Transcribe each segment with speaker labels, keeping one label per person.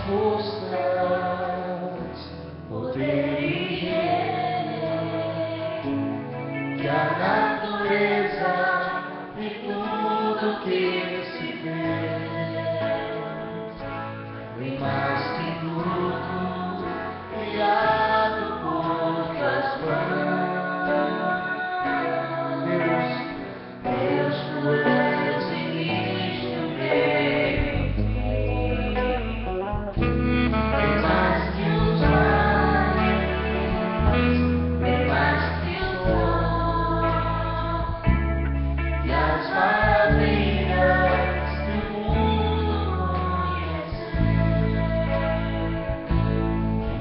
Speaker 1: forças, poder e rei, que a natureza e tudo que se fez, bem mais que tudo, criado por tuas mãos. Deus, tu és início, meio e fim, bem mais que os mares, bem mais que o sol, e as maravilhas que o mundo conhece,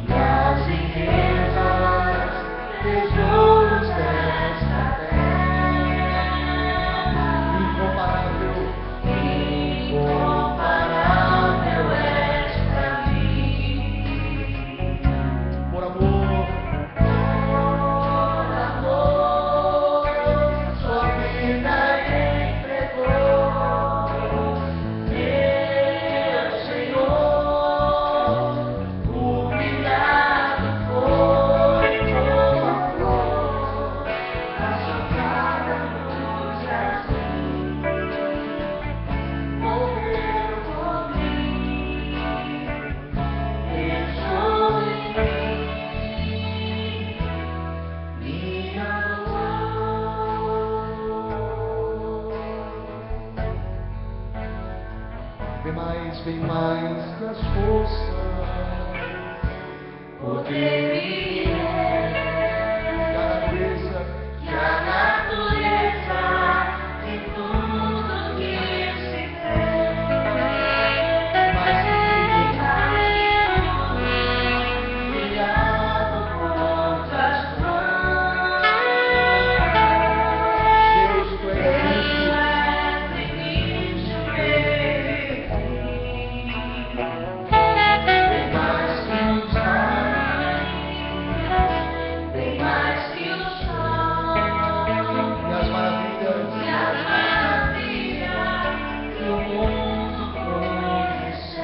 Speaker 1: e as riquezas, tesouros desta terra, incomparável és pra mim, por amor, sua vida entregou, meu Senhor, humilhado foi como a flor, machucada no jardim, morreu por mim, deixou em mim, me amou. Bem mais que as forças, poder e rei, que a natureza e tudo que se fez, mais que tudo, criado por tuas mãos. Deus, tu és início, meio e fim, bem mais que os mares, bem mais que o sol, e as maravilhas que o mundo conhece,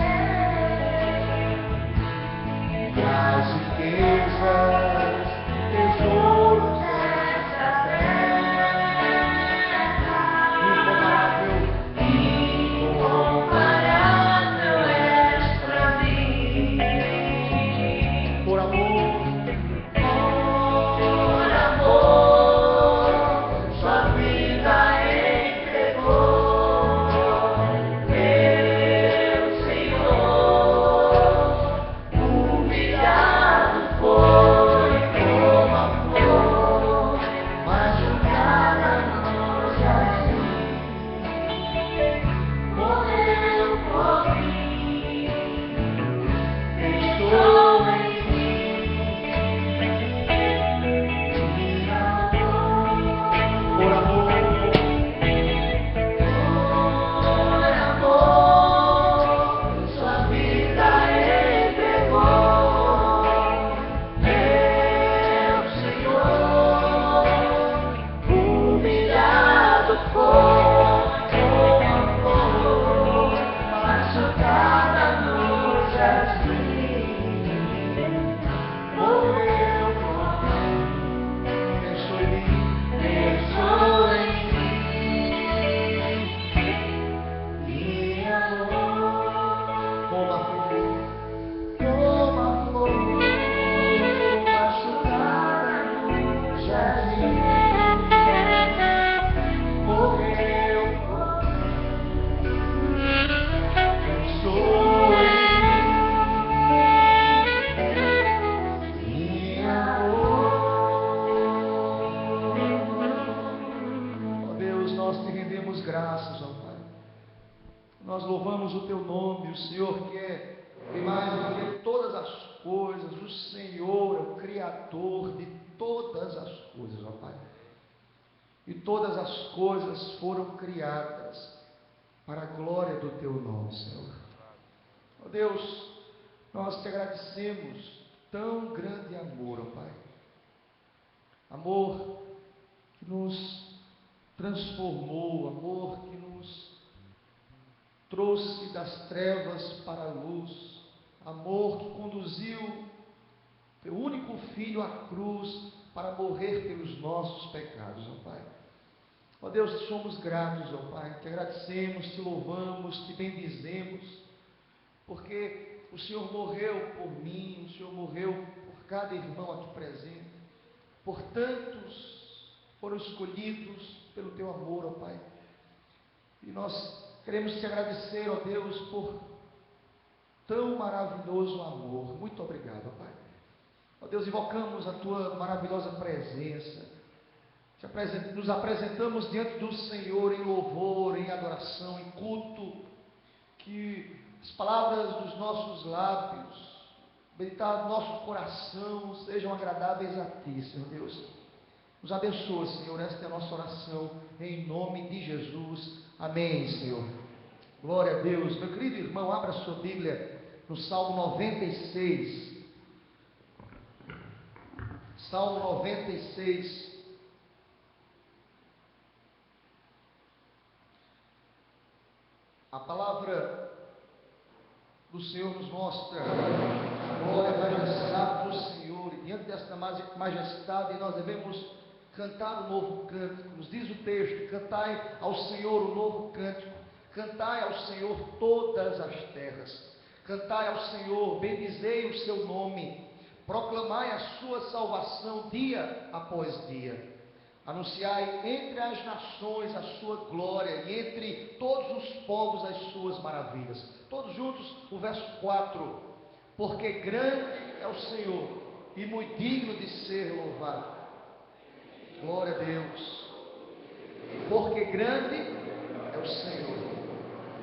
Speaker 1: e as riquezas, tesouros desta terra, incomparável és pra mim, por amor, sua vida entregou, meu Senhor, humilhado foi como a flor, machucada no jardim, morreu por mim, deixou em mim, me amou, por amor, sua vida entregou, meu Senhor, humilhado foi como a flor, machucada no jardim, morreu por mim, deixou em mim, me amou, como a flor, machucada no jardim, morreu por mim, deixou em mim, me amou. Ó Deus, nós te rendemos graças, ó Pai. Nós louvamos o teu nome, o Senhor que é mais do que todas as coisas, o Senhor é o Criador de todas as coisas, ó Pai. E todas as coisas foram criadas para a glória do teu nome, Senhor. Ó Deus, nós te agradecemos tão grande amor, ó Pai. Amor que nos transformou, amor que nos trouxe das trevas para a luz, amor Filho à cruz para morrer pelos nossos pecados, ó Pai. Ó Deus, te somos gratos, ó Pai, te agradecemos, te louvamos, te bendizemos, porque o Senhor morreu por mim, o Senhor morreu por cada irmão aqui presente, por tantos foram escolhidos pelo teu amor, ó Pai. E nós queremos te agradecer, ó Deus, por tão maravilhoso amor. Muito obrigado, ó Pai. Ó Deus, invocamos a tua maravilhosa presença. Nos apresentamos diante do Senhor em louvor, em adoração, em culto. Que as palavras dos nossos lábios, meditar do nosso coração, sejam agradáveis a Ti, Senhor Deus. Nos abençoa, Senhor, esta é a nossa oração, em nome de Jesus. Amém, Senhor. Glória a Deus. Meu querido irmão, abra sua Bíblia no Salmo 96. Salmo 96. A palavra do Senhor nos mostra a glória e a majestade do Senhor, e diante desta majestade nós devemos cantar um novo cântico. Nos diz o texto: cantai ao Senhor um novo cântico, cantai ao Senhor todas as terras, cantai ao Senhor, bendizei o seu nome, proclamai a sua salvação dia após dia. Anunciai entre as nações a sua glória e entre todos os povos as suas maravilhas. Todos juntos, o verso 4. Porque grande é o Senhor e muito digno de ser louvado. Glória a Deus. Porque grande é o Senhor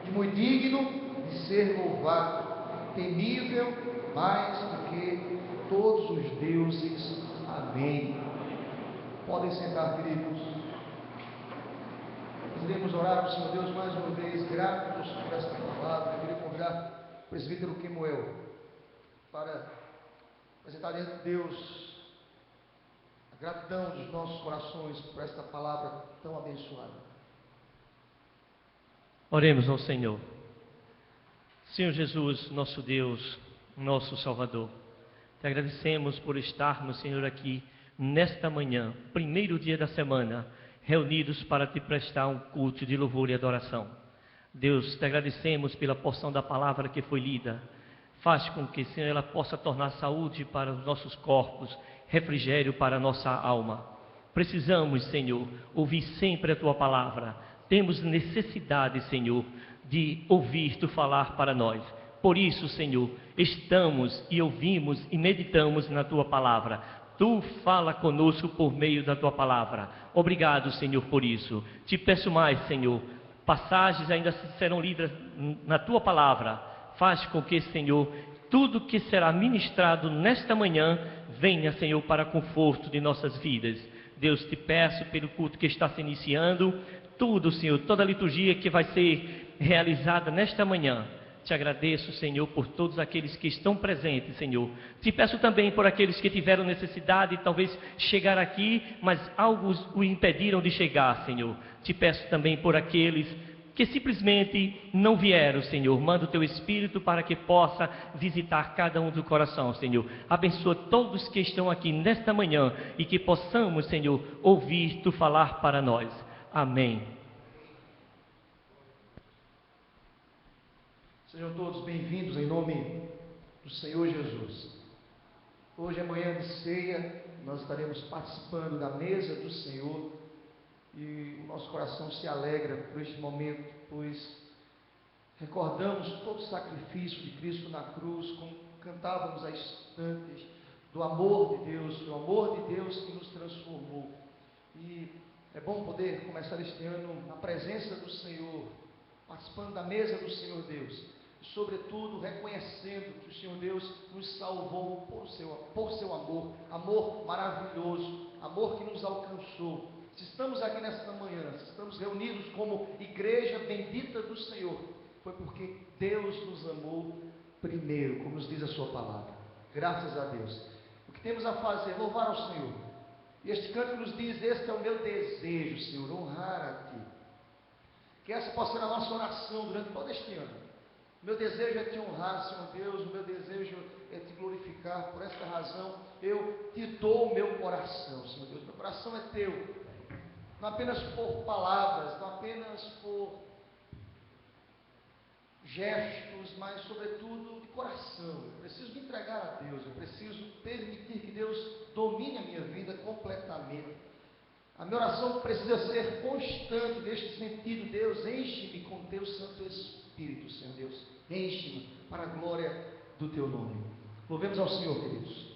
Speaker 1: e muito digno de ser louvado, temível mais do que todos os deuses. Amém. Podem sentar, queridos. Nós iremos orar ao Senhor Deus mais uma vez, gratos por esta palavra. Eu queria convidar o presbítero Kemuel para apresentar diante de Deus a gratidão dos nossos corações por esta palavra tão abençoada.
Speaker 2: Oremos ao Senhor. Senhor Jesus, nosso Deus, nosso Salvador, te agradecemos por estarmos, Senhor, aqui nesta manhã, primeiro dia da semana, reunidos para te prestar um culto de louvor e adoração. Deus, te agradecemos pela porção da palavra que foi lida. Faz com que, Senhor, ela possa tornar saúde para os nossos corpos, refrigério para a nossa alma. Precisamos, Senhor, ouvir sempre a tua palavra. Temos necessidade, Senhor, de ouvir tu falar para nós. Por isso, Senhor, estamos e ouvimos e meditamos na tua palavra. Tu fala conosco por meio da tua palavra. Obrigado, Senhor, por isso. Te peço mais, Senhor. Passagens ainda serão lidas na tua palavra. Faz com que, Senhor, tudo que será ministrado nesta manhã venha, Senhor, para conforto de nossas vidas. Deus, te peço pelo culto que está se iniciando, tudo, Senhor, toda a liturgia que vai ser realizada nesta manhã. Te agradeço, Senhor, por todos aqueles que estão presentes, Senhor. Te peço também por aqueles que tiveram necessidade de talvez chegar aqui, mas algo o impediram de chegar, Senhor. Te peço também por aqueles que simplesmente não vieram, Senhor. Manda o teu Espírito para que possa visitar cada um do coração, Senhor. Abençoa todos que estão aqui nesta manhã e que possamos, Senhor, ouvir tu falar para nós. Amém.
Speaker 1: Sejam todos bem-vindos em nome do Senhor Jesus. Hoje é manhã de ceia, nós estaremos participando da mesa do Senhor e o nosso coração se alegra por este momento, pois recordamos todo o sacrifício de Cristo na cruz, como cantávamos há instantes, do amor de Deus, do amor de Deus que nos transformou. E é bom poder começar este ano na presença do Senhor, participando da mesa do Senhor Deus. E, sobretudo, reconhecendo que o Senhor Deus nos salvou por seu amor, amor maravilhoso, amor que nos alcançou. Se estamos aqui nesta manhã, se estamos reunidos como igreja bendita do Senhor, foi porque Deus nos amou primeiro, como nos diz a sua palavra. Graças a Deus. O que temos a fazer? Louvar ao Senhor. E este canto nos diz: este é o meu desejo, Senhor, honrar a Ti. Que essa possa ser a nossa oração durante todo este ano. O meu desejo é Te honrar, Senhor Deus, o meu desejo é Te glorificar. lugar. Por esta razão, eu te dou o meu coração, Senhor Deus. Meu coração é teu. Não apenas por palavras, não apenas por gestos, mas sobretudo de coração. Eu preciso me entregar a Deus. Eu preciso permitir que Deus domine a minha vida completamente. A minha oração precisa ser constante neste sentido. Deus, enche-me com teu Santo Espírito, Senhor Deus. Enche-me para a glória do teu nome. Louvemos ao Senhor, queridos.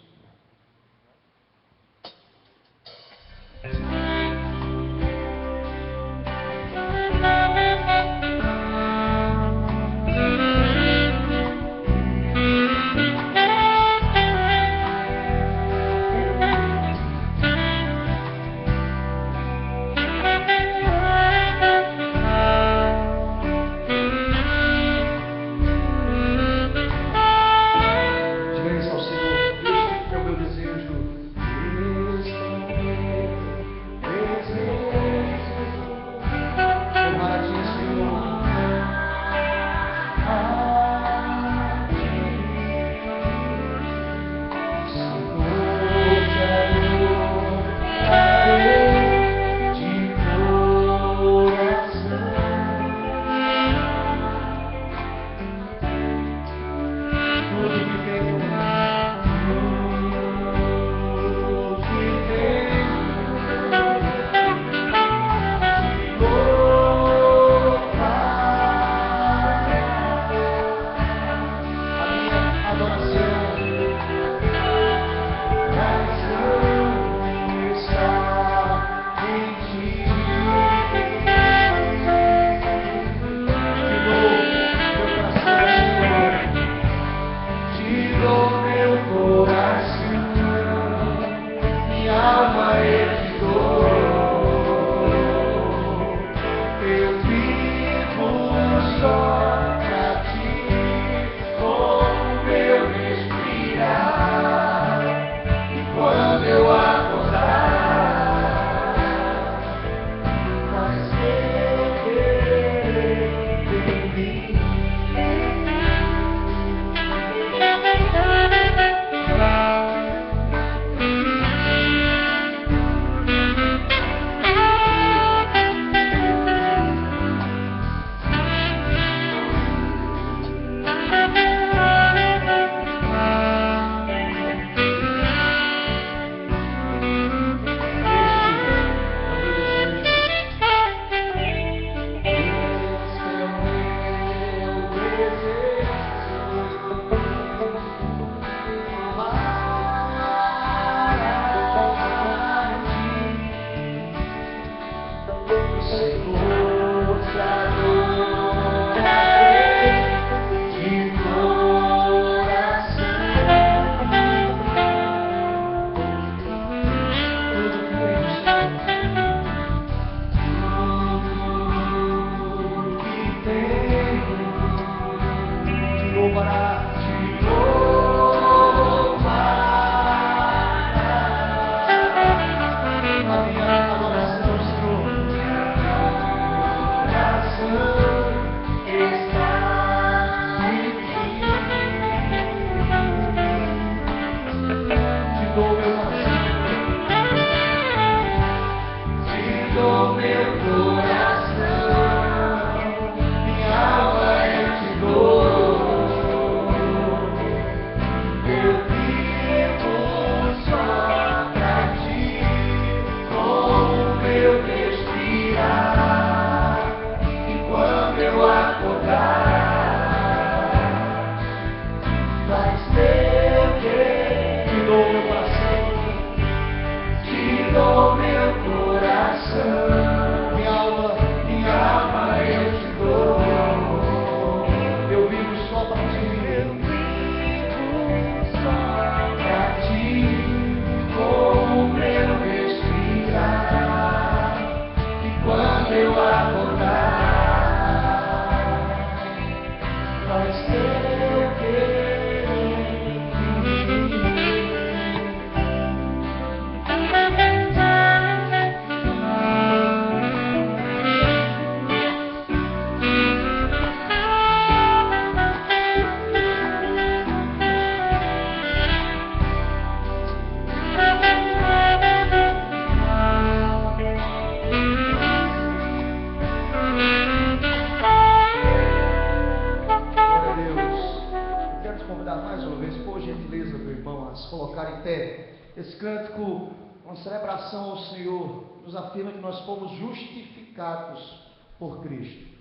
Speaker 1: jovens, por gentileza, meu irmão, a se colocar em pé. Esse cântico, uma celebração ao Senhor, nos afirma que nós fomos justificados por Cristo.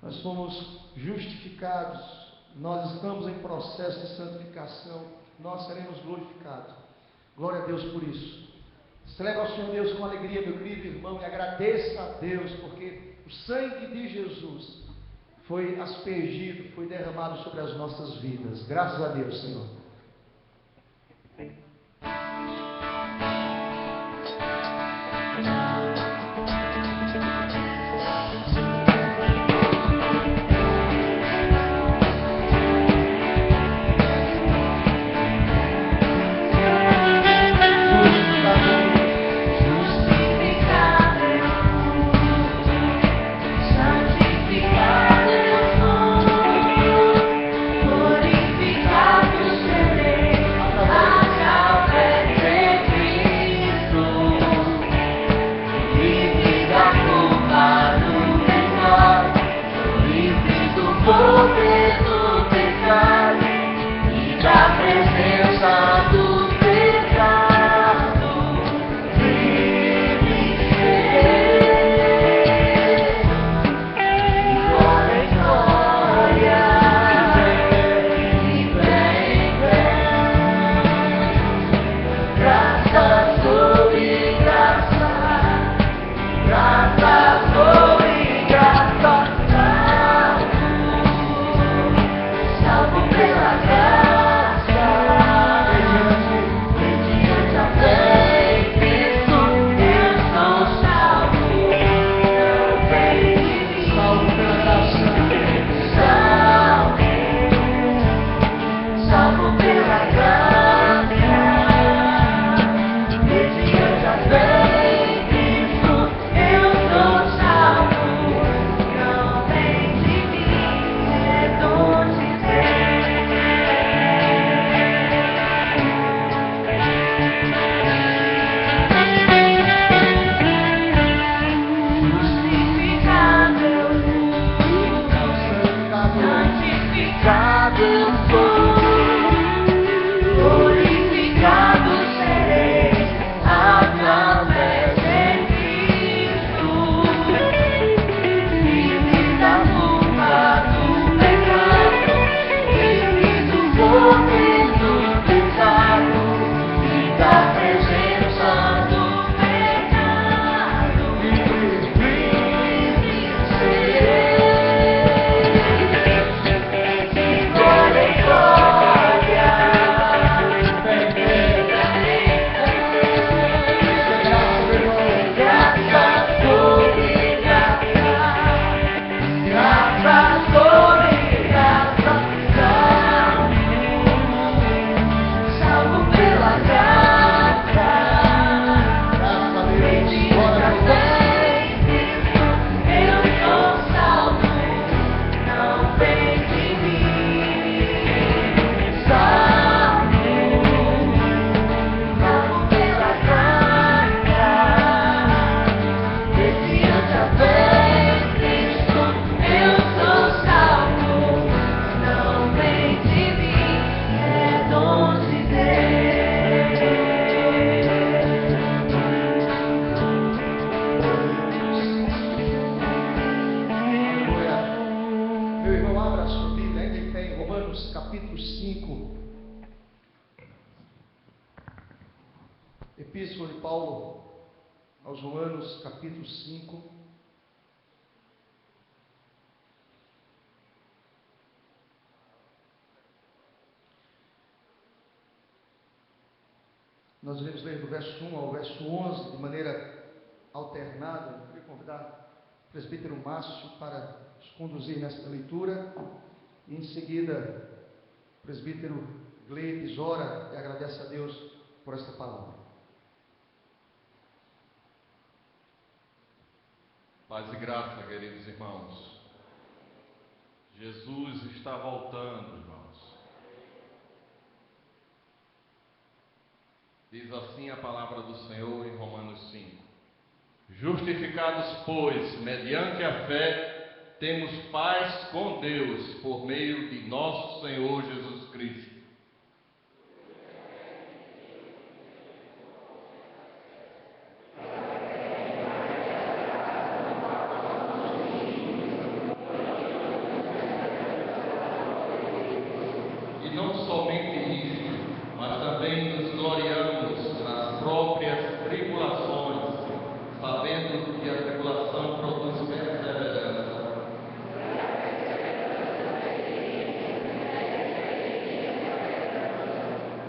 Speaker 1: Nós fomos justificados, nós estamos em processo de santificação, nós seremos glorificados. Glória a Deus por isso. Celebra ao Senhor Deus com alegria, meu querido irmão, e agradeça a Deus, porque o sangue de Jesus foi aspergido, foi derramado sobre as nossas vidas. Graças a Deus, Senhor. Epístola de Paulo aos Romanos, capítulo 5. Nós iremos ler do verso 1 ao verso 11 de maneira alternada. Eu queria convidar o presbítero Márcio para nos conduzir nesta leitura. E em seguida, o presbítero Gleides ora e agradece a Deus por esta palavra.
Speaker 3: Paz e graça, queridos irmãos. Jesus está voltando, irmãos. Diz assim a palavra do Senhor em Romanos 5. Justificados, pois, mediante a fé, temos paz com Deus, por meio de nosso Senhor Jesus Cristo,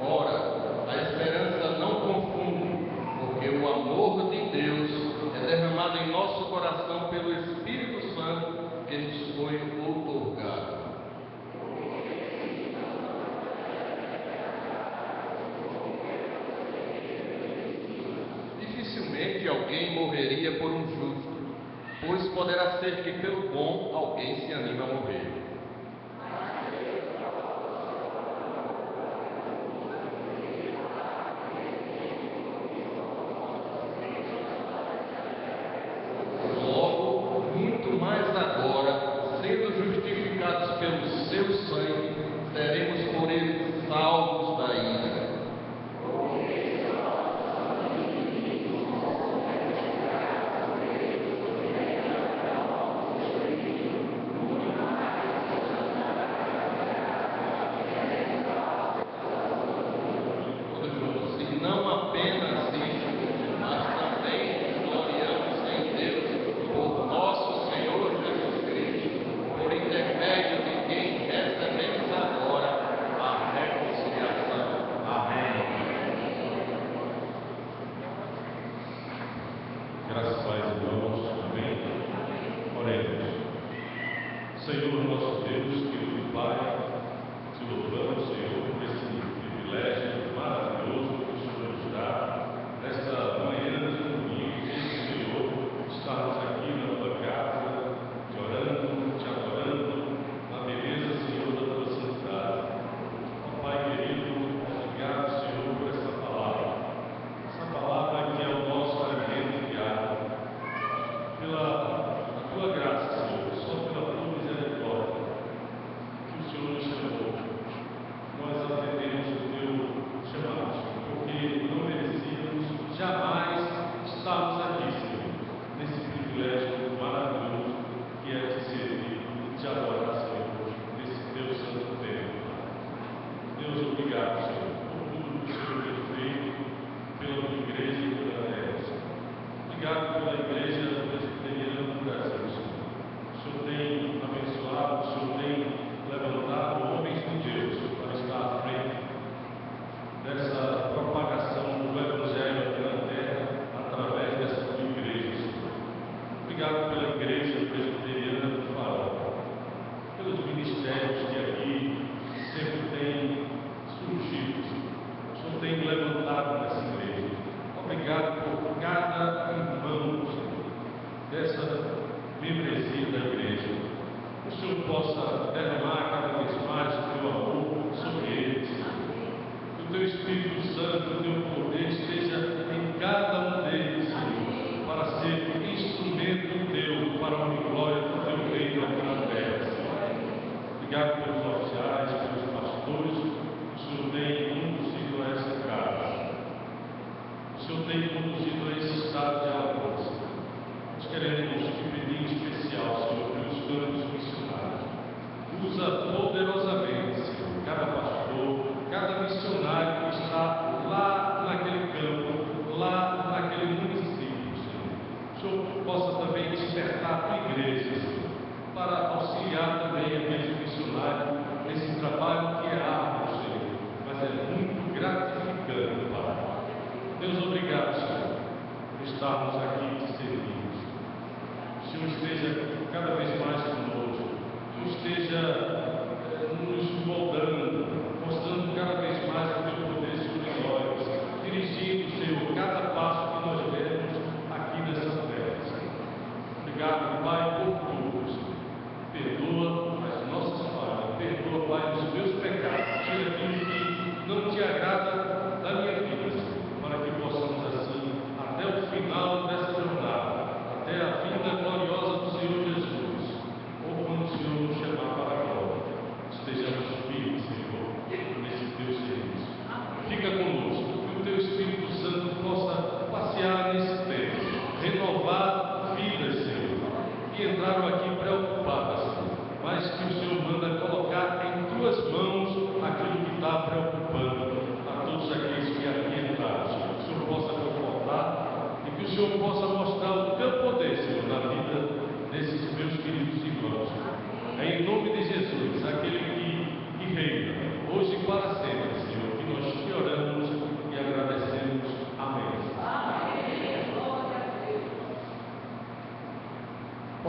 Speaker 3: Ora, a esperança não confunde, porque o amor de Deus é derramado em nosso coração pelo Espírito Santo que nos foi outorgado. Dificilmente alguém morreria por um justo, pois poderá ser que pelo bom alguém se anime a morrer. Logo, muito mais agora, sendo justificados pelo seu sangue, seremos por ele salvos da ira.
Speaker 4: Graças a irmãos, amém? Oremos. Senhor nosso Deus, querido Pai, te louvamos, Senhor, por esse privilégio maravilhoso que o Senhor nos dá, nesta manhã de domingo, Senhor, estarmos aqui na tua casa, te orando, te adorando, na beleza, Senhor, da tua santidade. Ó Pai querido, obrigado, Senhor, por essa palavra que é o nosso alimento diário, pela tua graça, Senhor, só pela tua misericórdia, que o Senhor nos chamou. Nós atendemos o teu chamado, porque não merecíamos jamais estarmos aqui, Senhor, nesse privilégio maravilhoso que é te servir e te adorar, Senhor, nesse teu santo templo. Deus, obrigado, Senhor, por tudo que o Senhor tem feito pela tua igreja e pela terra. Obrigado pela igreja presbiteriana do Brasil, Senhor. O Senhor tem abençoado, o Senhor tem levantado homens de Deus para estar à frente dessa propagação do Evangelho aqui na terra através dessa tua igreja, Senhor. Obrigado pela igreja presbiteriana do Farol, pelos ministérios que aqui sempre têm surgido. O Senhor tem levantado nessa igreja. Obrigado por cada irmão, Senhor, dessa membresia da igreja. Que o Senhor possa derramar cada vez mais o teu amor sobre eles, Senhor. Que o teu Espírito Santo, o teu poder esteja em cada um deles, Senhor, para ser instrumento teu para a honra e glória do teu reino aqui na terra, Senhor. Obrigado pelos oficiais, pelos pastores que o Senhor tem conduzido a essa casa. O Senhor tem conduzido a esse estado de alabança. Nós queremos te pedir em especial, Senhor, pelos campos missionários. Usa poderosamente, Senhor, cada pastor, cada missionário que está lá naquele campo, lá naquele município, Senhor. O Senhor possa também despertar a tua igreja, Senhor, para auxiliar também aqueles missionários nesse trabalho que é árduo, Senhor, mas é muito gratificante, Pai. Deus, obrigado, Senhor, por estarmos aqui te servindo. O Senhor esteja cada vez mais conosco. O Senhor esteja nos moldando, mostrando cada vez mais o teu poder sobre nós, dirigindo, Senhor, cada passo que nós demos aqui nessa terra, Senhor. Obrigado, Pai, por tudo, Senhor. Perdoa as nossas falhas, perdoa, Pai, os meus pecados, tira aquilo que não te agrada da minha vida, Senhor, para que possamos assim, até o final dessa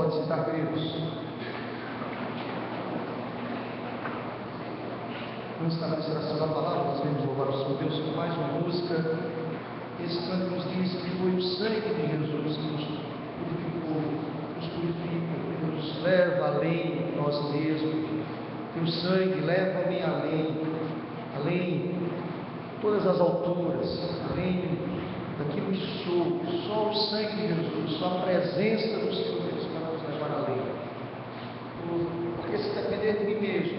Speaker 1: Pode sentar, queridos. Antes da ministração da palavra, nós vamos louvar o Senhor Deus com mais uma música. Esse canto nos diz que foi o sangue de Jesus que nos purificou, nos purifica, que nos leva além de nós mesmos. Teu sangue leva-me além de todas as alturas, além daquilo que sou. Só o sangue de Jesus, só a presença do Senhor Deus para nos levar além. Porque se depender de mim mesmo,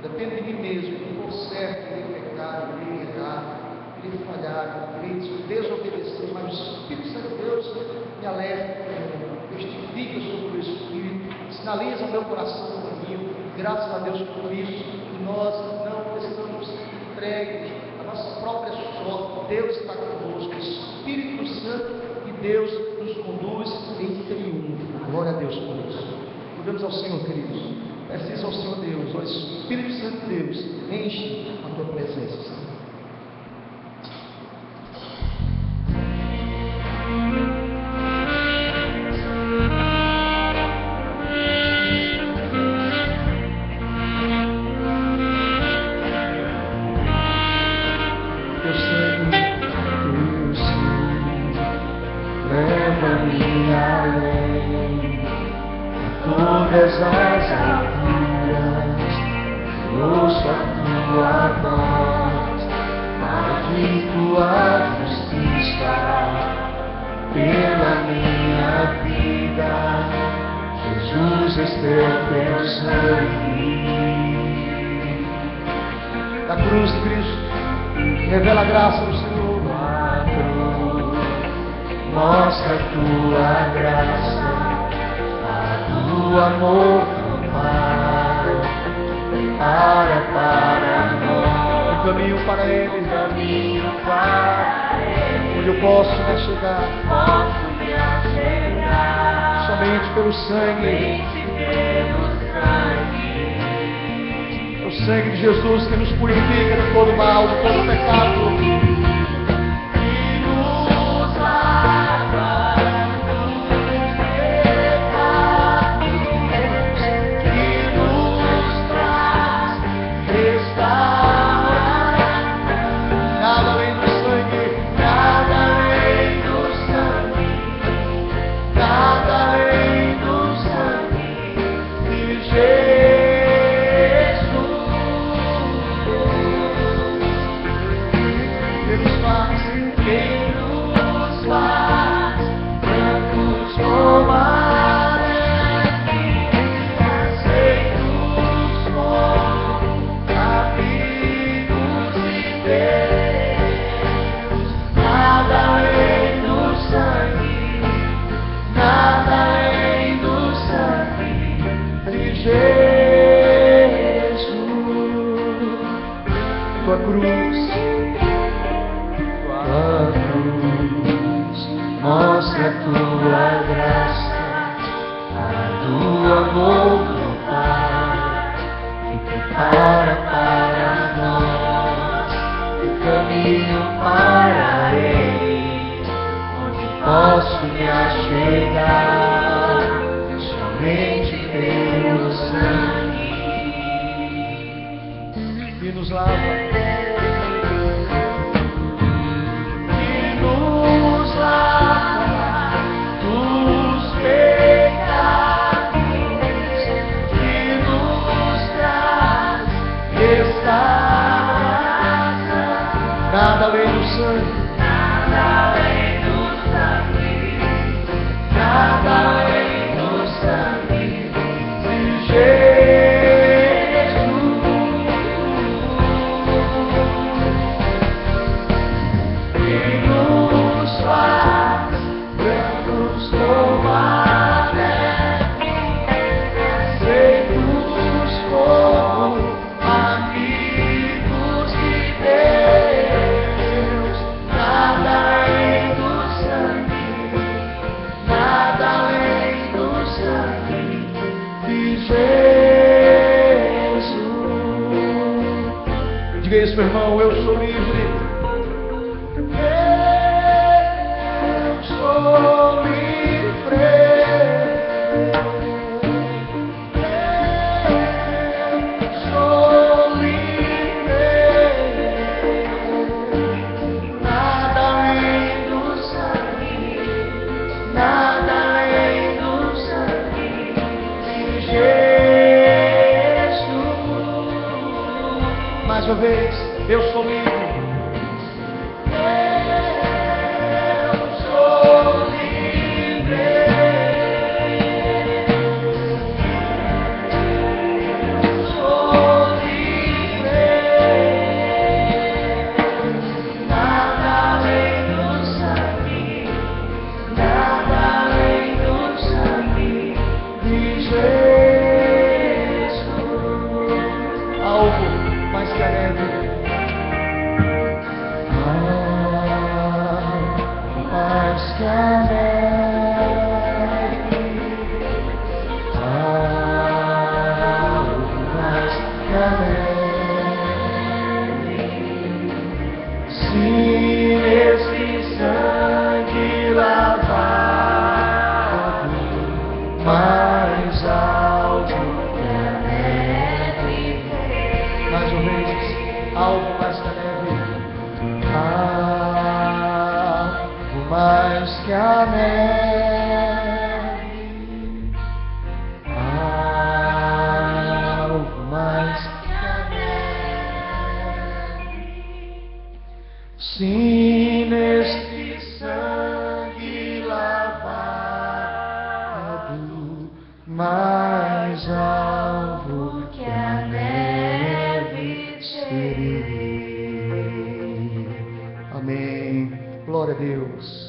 Speaker 1: depende de mim mesmo, eu for certo, irei pecar, irei errar, irei falhar, irei desobedecer, mas o Espírito Santo de Deus me alerta, testifica sobre o meu Espírito, sinaliza o meu coração no caminho. Graças a Deus por isso, nós não estamos entregues à nossa própria sorte. Deus está conosco, o Espírito Santo de Deus nos conduz em triunfo. Glória a Deus por isso. Oramos ao Senhor, queridos. Peça ao Senhor Deus, ó Espírito Santo de Deus, enche a tua presença, Senhor.
Speaker 5: Todas as alturas, ouço a tua voz, pede tua justiça pela minha vida. Jesus, este é teu sangue.
Speaker 1: Da cruz de Cristo, revela a graça do Senhor.
Speaker 5: A cruz mostra a tua graça. O amor não para nós.
Speaker 1: O caminho para Ele, onde eu posso me chegar, somente pelo sangue. É o sangue de Jesus que nos purifica de todo mal, de todo pecado.
Speaker 5: Mostra a tua graça, a do amor no Pai, e prepara para nós o caminho para Ele, onde posso me achegar, somente pelo sangue
Speaker 1: que nos lava. Nada além do sangue,
Speaker 5: nada além do sangue, nada além do sangue de Jesus, que nos faz brancos como a neve, aceitos como amigos de Deus. Nada que a neve, algo mais que a neve. Se nesse sangue lavado, mais alto que a neve.
Speaker 1: Mais uma vez, algo mais que a neve.
Speaker 5: Algo mais que a neve, algo mais que a neve. Sim, neste sangue lavado, mais alvo que a neve serei.
Speaker 1: Amém. Glória a Deus.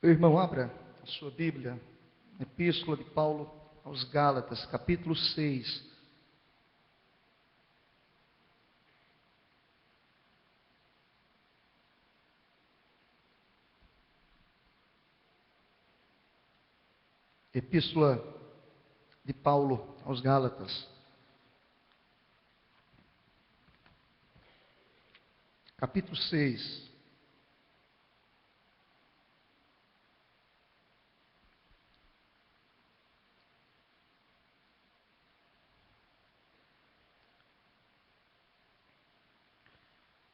Speaker 1: Meu irmão, abra a sua Bíblia, Epístola de Paulo aos Gálatas, capítulo 6. Epístola de Paulo aos Gálatas, capítulo 6.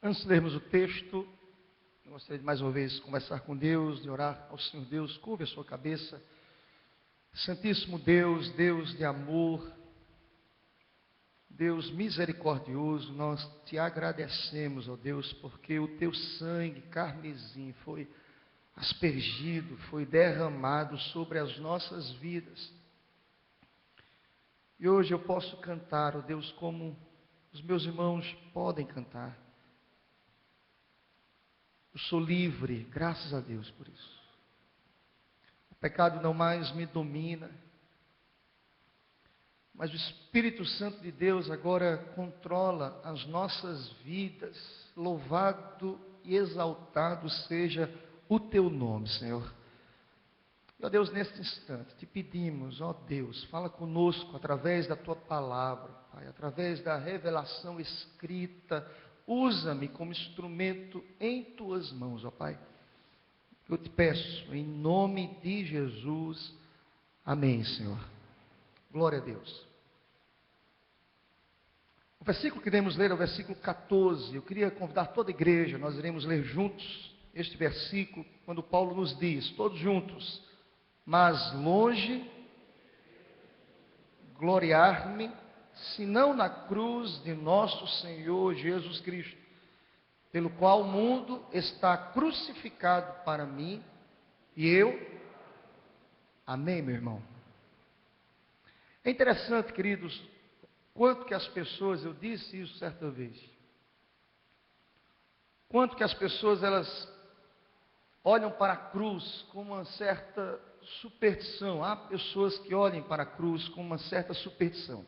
Speaker 1: Antes de lermos o texto, eu gostaria de mais uma vez conversar com Deus, de orar ao Senhor Deus. Curve a sua cabeça. Santíssimo Deus, Deus de amor, Deus misericordioso, nós te agradecemos, ó Deus, porque o teu sangue carmesim foi aspergido, foi derramado sobre as nossas vidas. E hoje eu posso cantar, ó Deus, como os meus irmãos podem cantar. Eu sou livre, graças a Deus por isso. O pecado não mais me domina, mas o Espírito Santo de Deus agora controla as nossas vidas. Louvado e exaltado seja o teu nome, Senhor. E, ó Deus, neste instante, te pedimos, ó Deus, fala conosco através da tua palavra, Pai, através da revelação escrita. Usa-me como instrumento em tuas mãos, ó Pai. Eu te peço, em nome de Jesus. Amém, Senhor. Glória a Deus. O versículo que iremos ler é o versículo 14. Eu queria convidar toda a igreja, nós iremos ler juntos este versículo, quando Paulo nos diz, todos juntos: mas longe gloriar-me, senão na cruz de nosso Senhor Jesus Cristo, pelo qual o mundo está crucificado para mim, e eu. Amém, meu irmão? É interessante, queridos, quanto que as pessoas, eu disse isso certa vez, quanto que as pessoas, elas olham para a cruz com uma certa superstição. Há pessoas que olhem para a cruz com uma certa superstição.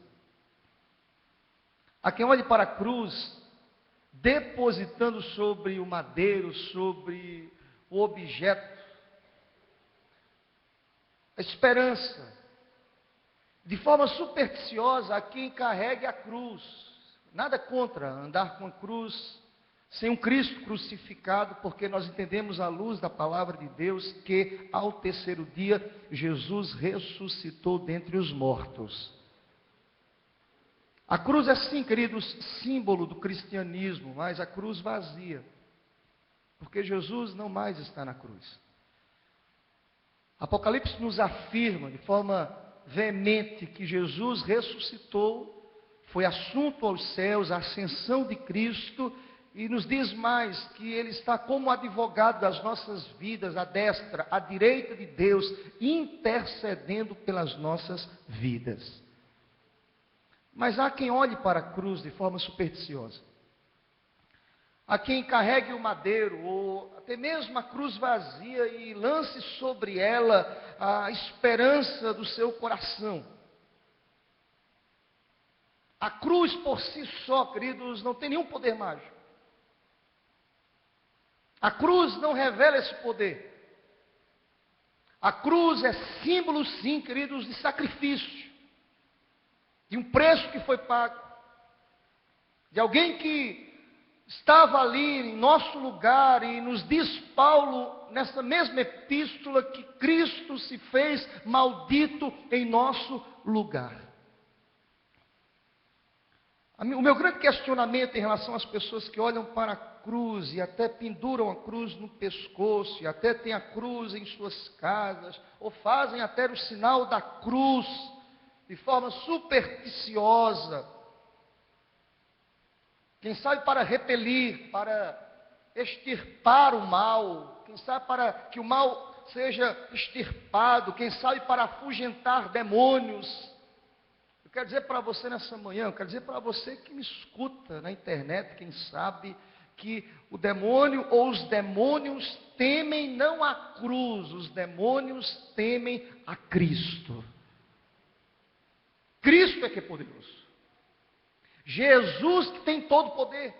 Speaker 1: Há quem olhe para a cruz depositando sobre o madeiro, sobre o objeto, a esperança. De forma supersticiosa, há quem carregue a cruz. Nada contra andar com a cruz, sem um Cristo crucificado, porque nós entendemos à luz da palavra de Deus que ao terceiro dia Jesus ressuscitou dentre os mortos. A cruz é sim, queridos, símbolo do cristianismo, mas a cruz vazia, porque Jesus não mais está na cruz. Apocalipse nos afirma de forma veemente que Jesus ressuscitou, foi assunto aos céus, a ascensão de Cristo, e nos diz mais que Ele está como advogado das nossas vidas, à destra, à direita de Deus, intercedendo pelas nossas vidas. Mas há quem olhe para a cruz de forma supersticiosa. Há quem carregue o madeiro, ou até mesmo a cruz vazia, e lance sobre ela a esperança do seu coração. A cruz por si só, queridos, não tem nenhum poder mágico. A cruz não revela esse poder. A cruz é símbolo, sim, queridos, de sacrifício, de um preço que foi pago, de alguém que estava ali em nosso lugar, e nos diz Paulo, nessa mesma epístola, que Cristo se fez maldito em nosso lugar. O meu grande questionamento em relação às pessoas que olham para a cruz e até penduram a cruz no pescoço, e até têm a cruz em suas casas, ou fazem até o sinal da cruz de forma supersticiosa, quem sabe para repelir, para extirpar o mal, quem sabe para que o mal seja extirpado, quem sabe para afugentar demônios. Eu quero dizer para você nessa manhã, eu quero dizer para você que me escuta na internet, quem sabe, que o demônio ou os demônios temem não a cruz, os demônios temem a Cristo. Cristo é que é poderoso. Jesus que tem todo o poder.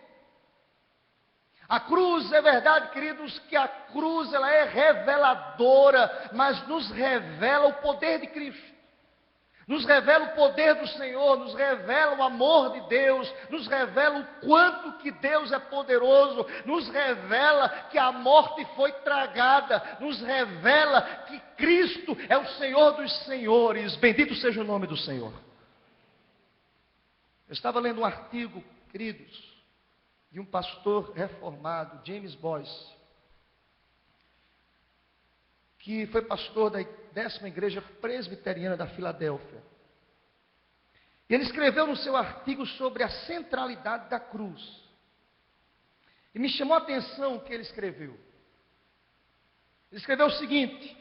Speaker 1: A cruz, é verdade, queridos, que a cruz ela é reveladora, mas nos revela o poder de Cristo. Nos revela o poder do Senhor, nos revela o amor de Deus, nos revela o quanto que Deus é poderoso, nos revela que a morte foi tragada, nos revela que Cristo é o Senhor dos senhores. Bendito seja o nome do Senhor. Eu estava lendo um artigo, queridos, de um pastor reformado, James Boyce, que foi pastor da 10ª Igreja Presbiteriana da Filadélfia. E ele escreveu no seu artigo sobre a centralidade da cruz. E me chamou a atenção o que ele escreveu. Ele escreveu o seguinte: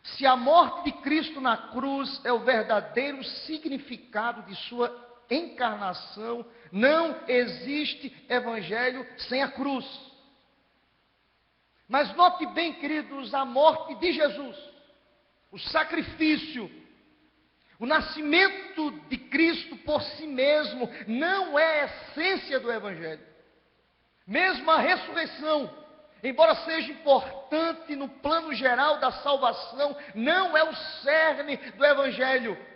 Speaker 1: se a morte de Cristo na cruz é o verdadeiro significado de sua encarnação, não existe evangelho sem a cruz. Mas note bem, queridos, a morte de Jesus, o sacrifício, o nascimento de Cristo por si mesmo, não é a essência do evangelho. Mesmo a ressurreição, embora seja importante no plano geral da salvação, não é o cerne do evangelho.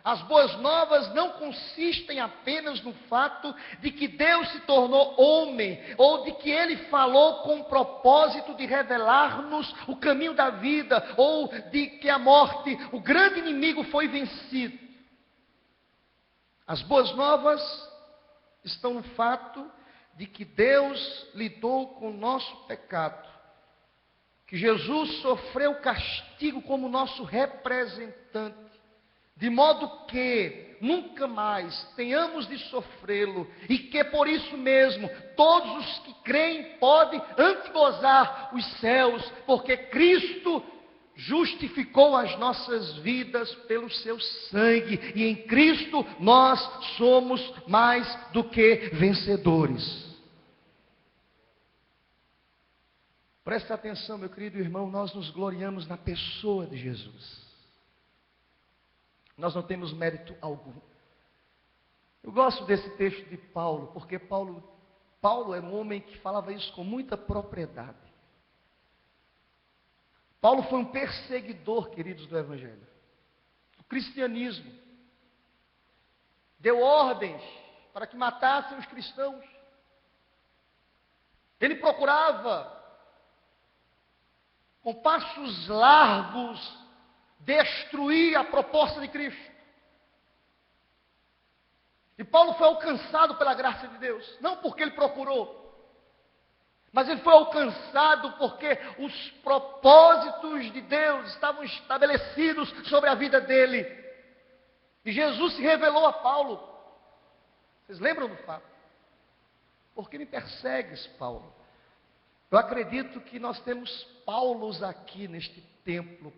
Speaker 1: As boas novas não consistem apenas no fato de que Deus se tornou homem, ou de que Ele falou com o propósito de revelar-nos o caminho da vida, ou de que a morte, o grande inimigo, foi vencido. As boas novas estão no fato de que Deus lidou com o nosso pecado, que Jesus sofreu castigo como nosso representante, de modo que nunca mais tenhamos de sofrê-lo, e que por isso mesmo todos os que creem podem antegozar os céus, porque Cristo justificou as nossas vidas pelo seu sangue, e em Cristo nós somos mais do que vencedores. Preste atenção, meu querido irmão, nós nos gloriamos na pessoa de Jesus. Nós não temos mérito algum. Eu gosto desse texto de Paulo, porque Paulo é um homem que falava isso com muita propriedade. Paulo foi um perseguidor, queridos, do Evangelho. O cristianismo deu ordens para que matassem os cristãos. Ele procurava, com passos largos, destruir a proposta de Cristo. E Paulo foi alcançado pela graça de Deus, não porque ele procurou, mas ele foi alcançado porque os propósitos de Deus estavam estabelecidos sobre a vida dele. E Jesus se revelou a Paulo. Vocês lembram do fato? Por que me persegues, Paulo? Eu acredito que nós temos Paulos aqui neste templo.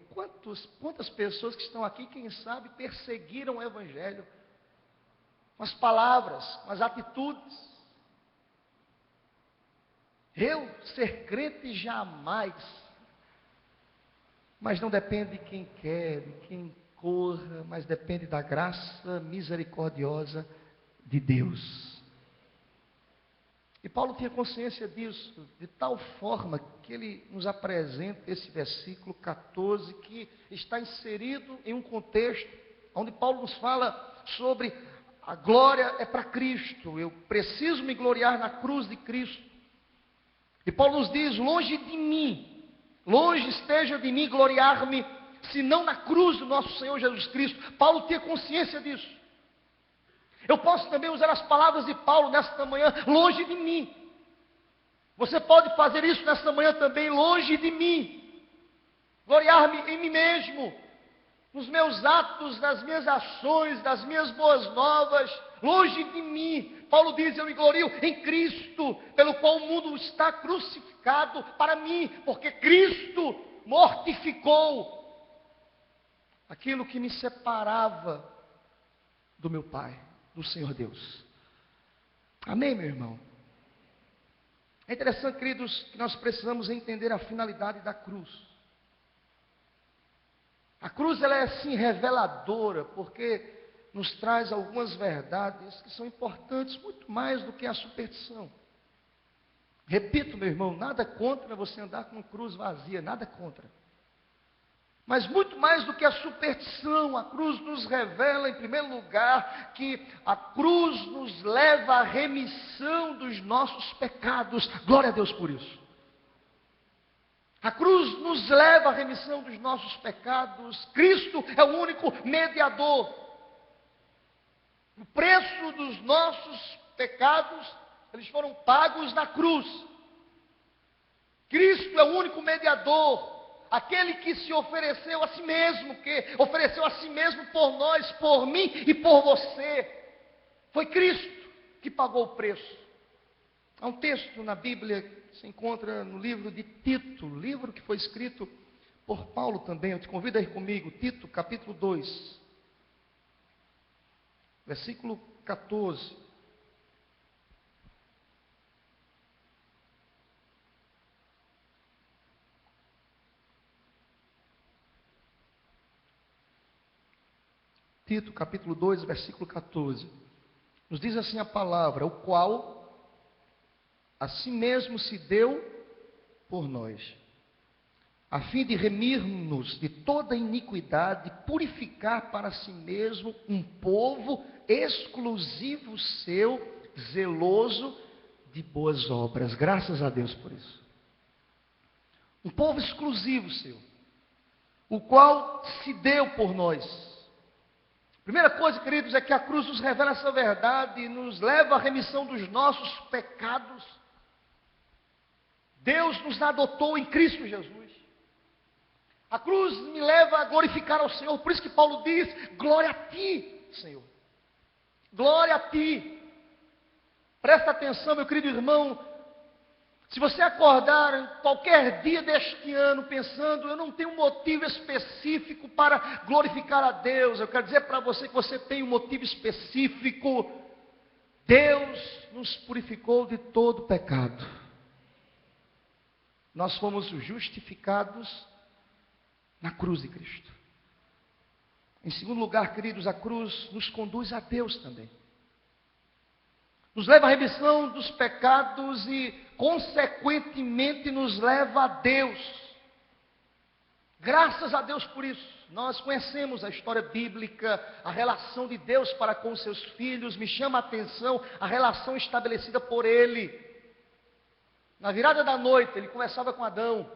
Speaker 1: Quantas pessoas que estão aqui, quem sabe, perseguiram o Evangelho? com as palavras, com as atitudes. Eu ser crente jamais, mas não depende de quem quer, de quem corra, mas depende da graça misericordiosa de Deus. E Paulo tinha consciência disso, de tal forma que ele nos apresenta esse versículo 14, que está inserido em um contexto onde Paulo nos fala sobre a glória é para Cristo, eu preciso me gloriar na cruz de Cristo. E Paulo nos diz, longe esteja de mim gloriar-me, senão na cruz do nosso Senhor Jesus Cristo. Paulo tinha consciência disso. Eu posso também usar as palavras de Paulo nesta manhã, longe de mim. Você pode fazer isso nesta manhã também, longe de mim. Gloriar-me em mim mesmo, nos meus atos, nas minhas ações, das minhas boas novas, longe de mim. Paulo diz, eu me glorio em Cristo, pelo qual o mundo está crucificado para mim, porque Cristo mortificou aquilo que me separava do meu Pai, do Senhor Deus. Amém, meu irmão? É interessante, queridos, que nós precisamos entender a finalidade da cruz. A cruz, ela é assim reveladora, porque nos traz algumas verdades que são importantes, muito mais do que a superstição. Repito, meu irmão, nada contra você andar com uma cruz vazia, nada contra. Mas muito mais do que a superstição, a cruz nos revela, em primeiro lugar, que a cruz nos leva à remissão dos nossos pecados. Glória a Deus por isso. A cruz nos leva à remissão dos nossos pecados. Cristo é o único mediador. O preço dos nossos pecados, eles foram pagos na cruz. Cristo é o único mediador. Aquele que se ofereceu a si mesmo, que ofereceu a si mesmo por nós, por mim e por você. Foi Cristo que pagou o preço. Há um texto na Bíblia que se encontra no livro de Tito, livro que foi escrito por Paulo também. Eu te convido a ir comigo, Tito, capítulo 2, versículo 14. Tito, capítulo 2, versículo 14. Nos diz assim a palavra, o qual a si mesmo se deu por nós, a fim de remir-nos de toda iniquidade, purificar para si mesmo um povo exclusivo seu, zeloso de boas obras. Graças a Deus por isso. Um povo exclusivo seu, o qual se deu por nós. Primeira coisa, queridos, é que a cruz nos revela essa verdade e nos leva à remissão dos nossos pecados. Deus nos adotou em Cristo Jesus. A cruz me leva a glorificar ao Senhor. Por isso que Paulo diz, glória a ti, Senhor. Glória a ti. Presta atenção, meu querido irmão. Se você acordar qualquer dia deste ano pensando, eu não tenho um motivo específico para glorificar a Deus. Eu quero dizer para você que você tem um motivo específico. Deus nos purificou de todo pecado. Nós fomos justificados na cruz de Cristo. Em segundo lugar, queridos, a cruz nos conduz a Deus também. Nos leva à remissão dos pecados e, consequentemente, nos leva a Deus. Graças a Deus por isso. Nós conhecemos a história bíblica, a relação de Deus para com os seus filhos. Me chama a atenção a relação estabelecida por Ele. Na virada da noite, Ele conversava com Adão.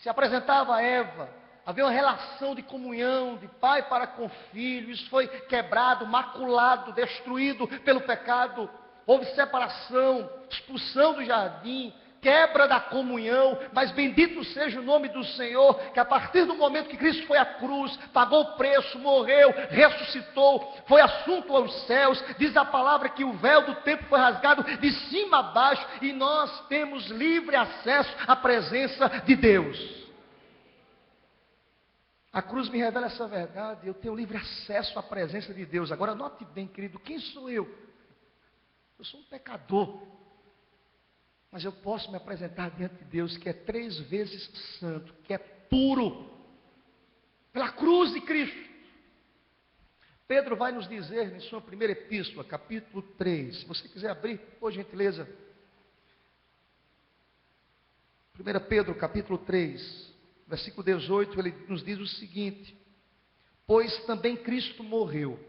Speaker 1: Se apresentava a Eva. Havia uma relação de comunhão, de pai para com filho. Isso foi quebrado, maculado, destruído pelo pecado. Houve separação, expulsão do jardim, quebra da comunhão. Mas bendito seja o nome do Senhor, que a partir do momento que Cristo foi à cruz, pagou o preço, morreu, ressuscitou, foi assunto aos céus. Diz a palavra que o véu do templo foi rasgado de cima a baixo e nós temos livre acesso à presença de Deus. A cruz me revela essa verdade, eu tenho livre acesso à presença de Deus. Agora, note bem, querido, quem sou eu? Eu sou um pecador. Mas eu posso me apresentar diante de Deus, que é 3 vezes santo, que é puro, pela cruz de Cristo. Pedro vai nos dizer, em sua primeira epístola, capítulo 3, se você quiser abrir, por gentileza. 1 Pedro, capítulo 3, versículo 18, ele nos diz o seguinte: pois também Cristo morreu,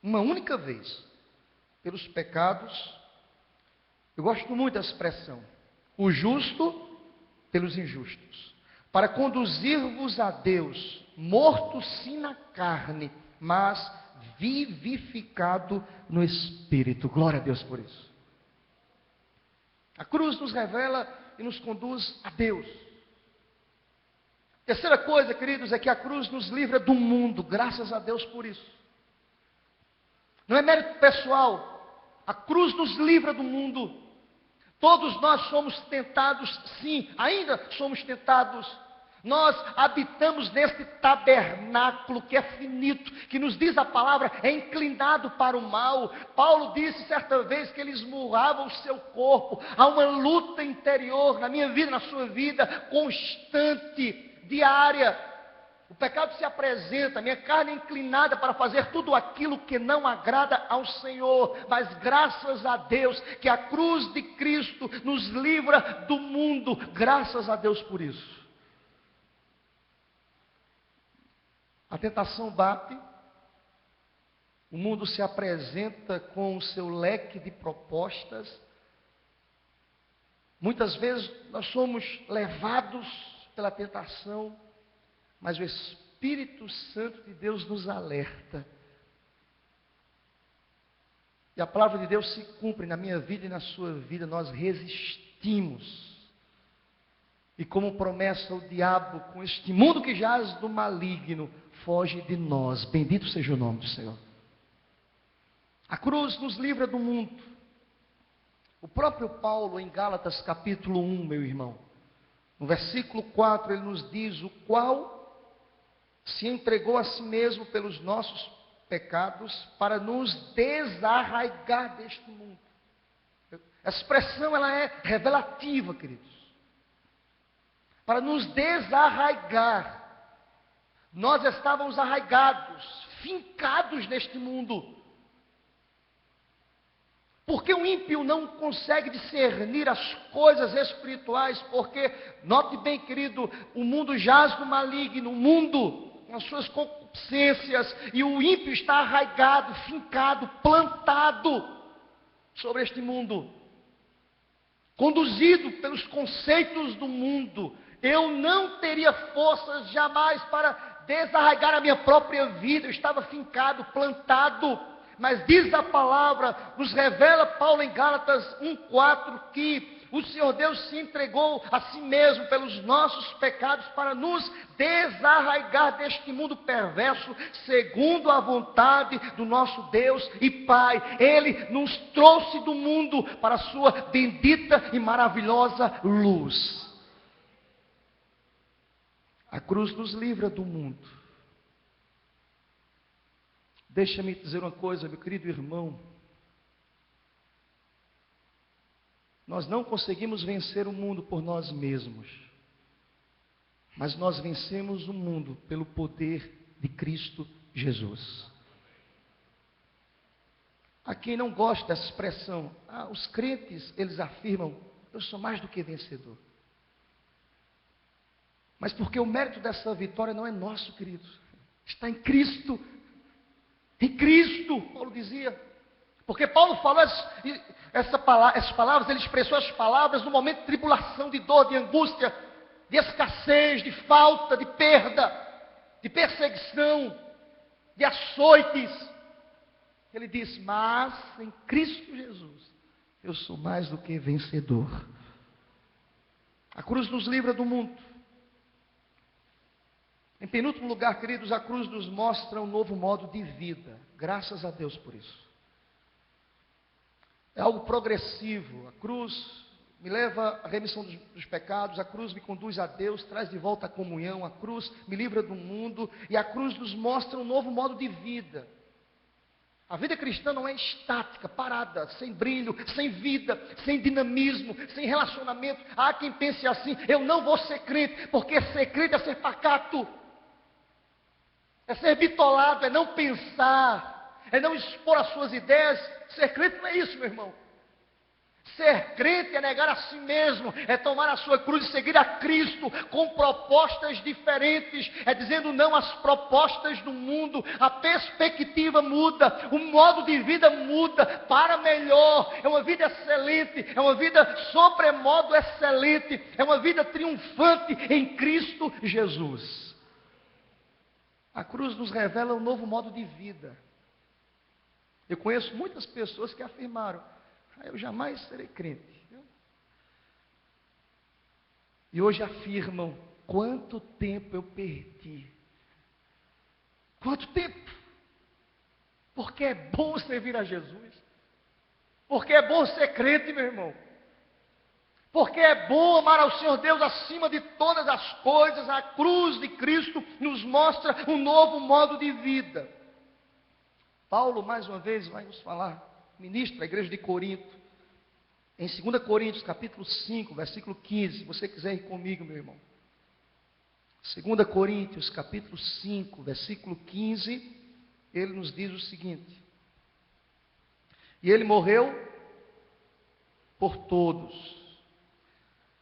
Speaker 1: uma única vez, pelos pecados. Eu gosto muito da expressão, o justo pelos injustos, para conduzir-vos a Deus, morto sim na carne, mas vivificado no Espírito. Glória a Deus por isso. A cruz nos revela e nos conduz a Deus. Terceira coisa, queridos, é que a cruz nos livra do mundo. Graças a Deus por isso. Não é mérito pessoal. A cruz nos livra do mundo. Todos nós somos tentados, sim, ainda somos tentados. Nós habitamos neste tabernáculo que é finito, que nos diz a palavra, é inclinado para o mal. Paulo disse certa vez que ele esmurrava o seu corpo. Há uma luta interior na minha vida, na sua vida, constante, diária. O pecado se apresenta, minha carne é inclinada para fazer tudo aquilo que não agrada ao Senhor. Mas graças a Deus que a cruz de Cristo nos livra do mundo. Graças a Deus por isso. A tentação bate, o mundo se apresenta com o seu leque de propostas. Muitas vezes nós somos levados pela tentação, mas o Espírito Santo de Deus nos alerta. E a palavra de Deus se cumpre na minha vida e na sua vida, nós resistimos. E como promessa, o diabo, com este mundo que jaz do maligno, foge de nós. Bendito seja o nome do Senhor. A cruz nos livra do mundo. O próprio Paulo, em Gálatas capítulo 1, meu irmão, no versículo 4, ele nos diz: o qual se entregou a si mesmo pelos nossos pecados, para nos desarraigar deste mundo. A expressão, ela é revelativa, queridos. Para nos desarraigar. Nós estávamos arraigados, fincados neste mundo. Porque o ímpio não consegue discernir as coisas espirituais, porque, note bem, querido, o mundo jaz no maligno, o mundo, nas suas concupiscências, e o ímpio está arraigado, fincado, plantado sobre este mundo, conduzido pelos conceitos do mundo. Eu não teria forças jamais para desarraigar a minha própria vida. Eu estava fincado, plantado. Mas diz a palavra, nos revela Paulo em Gálatas 1,4, que o Senhor Deus se entregou a si mesmo pelos nossos pecados para nos desarraigar deste mundo perverso, segundo a vontade do nosso Deus e Pai. Ele nos trouxe do mundo para a sua bendita e maravilhosa luz. A cruz nos livra do mundo. Deixa-me dizer uma coisa, meu querido irmão. Nós não conseguimos vencer o mundo por nós mesmos. Mas nós vencemos o mundo pelo poder de Cristo Jesus. A quem não gosta dessa expressão, os crentes, eles afirmam: eu sou mais do que vencedor. Mas porque o mérito dessa vitória não é nosso, queridos. Está em Cristo. Em Cristo, Paulo dizia. Porque Paulo falou essas palavras, ele expressou as palavras no momento de tribulação, de dor, de angústia, de escassez, de falta, de perda, de perseguição, de açoites. Ele diz: mas em Cristo Jesus, eu sou mais do que vencedor. A cruz nos livra do mundo. Em penúltimo lugar, queridos, a cruz nos mostra um novo modo de vida. Graças a Deus por isso. É algo progressivo. A cruz me leva à remissão dos pecados, a cruz me conduz a Deus, traz de volta a comunhão, a cruz me livra do mundo, e a cruz nos mostra um novo modo de vida. A vida cristã não é estática, parada, sem brilho, sem vida, sem dinamismo, sem relacionamento. Há quem pense assim: eu não vou ser crente, porque ser crente é ser pacato, é ser bitolado, é não pensar, é não expor as suas ideias. Ser crente não é isso, meu irmão. Ser crente é negar a si mesmo, é tomar a sua cruz e seguir a Cristo com propostas diferentes, é dizendo não às propostas do mundo. A perspectiva muda, o modo de vida muda para melhor. É uma vida excelente, é uma vida sobremodo excelente, é uma vida triunfante em Cristo Jesus. A cruz nos revela um novo modo de vida. Eu conheço muitas pessoas que afirmaram: eu jamais serei crente. E hoje afirmam: quanto tempo eu perdi. Quanto tempo? Porque é bom servir a Jesus. Porque é bom ser crente, meu irmão. Porque é bom amar ao Senhor Deus acima de todas as coisas. A cruz de Cristo nos mostra um novo modo de vida. Paulo, mais uma vez, vai nos falar, ministro da igreja de Corinto, em 2 Coríntios, capítulo 5, versículo 15, se você quiser ir comigo, meu irmão. 2 Coríntios, capítulo 5, versículo 15, ele nos diz o seguinte: e ele morreu por todos,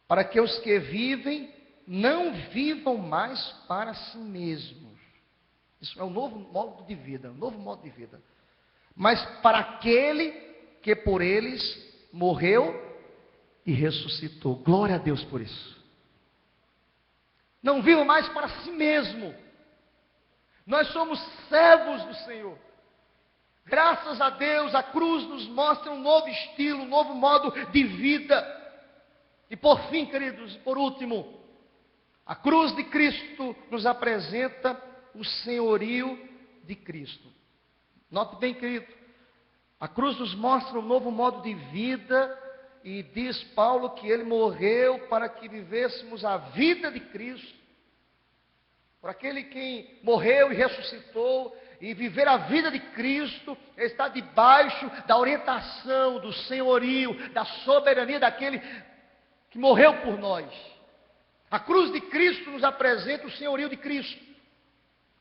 Speaker 1: para que os que vivem não vivam mais para si mesmos. Isso é um novo modo de vida, um novo modo de vida. Mas para aquele que por eles morreu e ressuscitou. Glória a Deus por isso. Não vivam mais para si mesmo. Nós somos servos do Senhor. Graças a Deus, a cruz nos mostra um novo estilo, um novo modo de vida. E por fim, queridos, por último, a cruz de Cristo nos apresenta o senhorio de Cristo. Note bem, querido, a cruz nos mostra um novo modo de vida, e diz Paulo que ele morreu para que vivêssemos a vida de Cristo. Por aquele que morreu e ressuscitou, e viver a vida de Cristo, está debaixo da orientação, do senhorio, da soberania daquele que morreu por nós. A cruz de Cristo nos apresenta o senhorio de Cristo.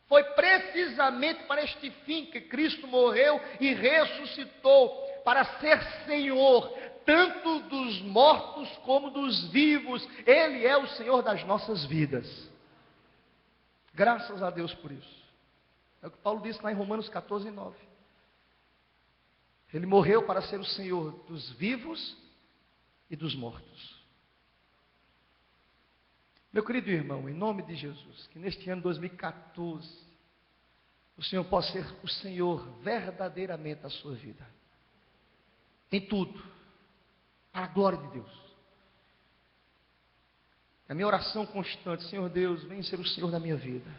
Speaker 1: Foi precisamente para este fim que Cristo morreu e ressuscitou, para ser Senhor, tanto dos mortos como dos vivos. Ele é o Senhor das nossas vidas. Graças a Deus por isso. É o que Paulo disse lá em Romanos 14, 9. Ele morreu para ser o Senhor dos vivos e dos mortos. Meu querido irmão, em nome de Jesus, que neste ano 2014, o Senhor possa ser o Senhor verdadeiramente da sua vida. Em tudo. Para a glória de Deus. A minha oração constante: Senhor Deus, vem ser o Senhor da minha vida.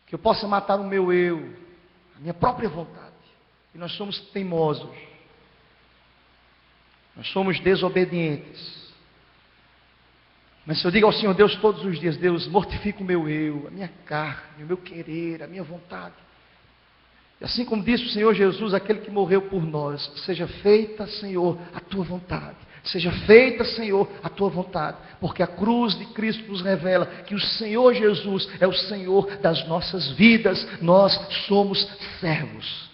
Speaker 1: Que eu possa matar o meu eu, a minha própria vontade. E nós somos teimosos. Nós somos desobedientes. Mas se eu digo ao Senhor Deus todos os dias: Deus, mortifica o meu eu, a minha carne, o meu querer, a minha vontade. E assim como disse o Senhor Jesus, aquele que morreu por nós: seja feita, Senhor, a tua vontade. Seja feita, Senhor, a tua vontade. Porque a cruz de Cristo nos revela que o Senhor Jesus é o Senhor das nossas vidas. Nós somos servos.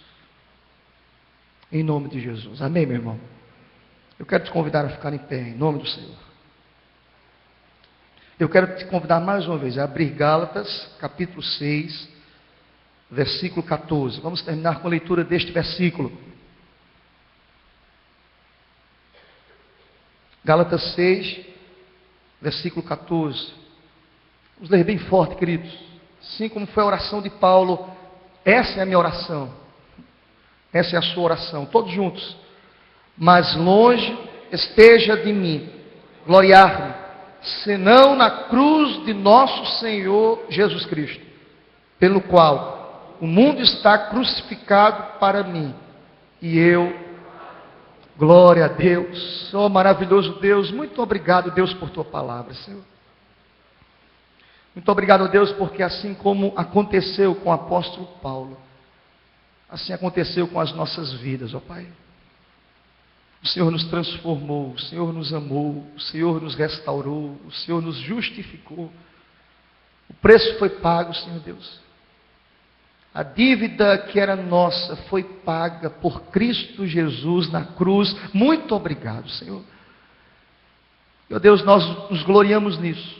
Speaker 1: Em nome de Jesus. Amém, meu irmão? Eu quero te convidar a ficar em pé, em nome do Senhor. Eu quero te convidar mais uma vez a abrir Gálatas, capítulo 6, versículo 14. Vamos terminar com a leitura deste versículo. Gálatas 6, versículo 14. Vamos ler bem forte, queridos. Assim como foi a oração de Paulo, essa é a minha oração. Essa é a sua oração. Todos juntos. Mas longe esteja de mim gloriar-me, senão na cruz de nosso Senhor Jesus Cristo, pelo qual o mundo está crucificado para mim, e eu Glória a Deus. Oh, maravilhoso Deus, muito obrigado, Deus, por tua palavra, Senhor. Muito obrigado, Deus, porque assim como aconteceu com o apóstolo Paulo, assim aconteceu com as nossas vidas, ó Pai. O Senhor nos transformou, o Senhor nos amou, o Senhor nos restaurou, o Senhor nos justificou. O preço foi pago, Senhor Deus. A dívida que era nossa foi paga por Cristo Jesus na cruz. Muito obrigado, Senhor. Meu Deus, nós nos gloriamos nisso.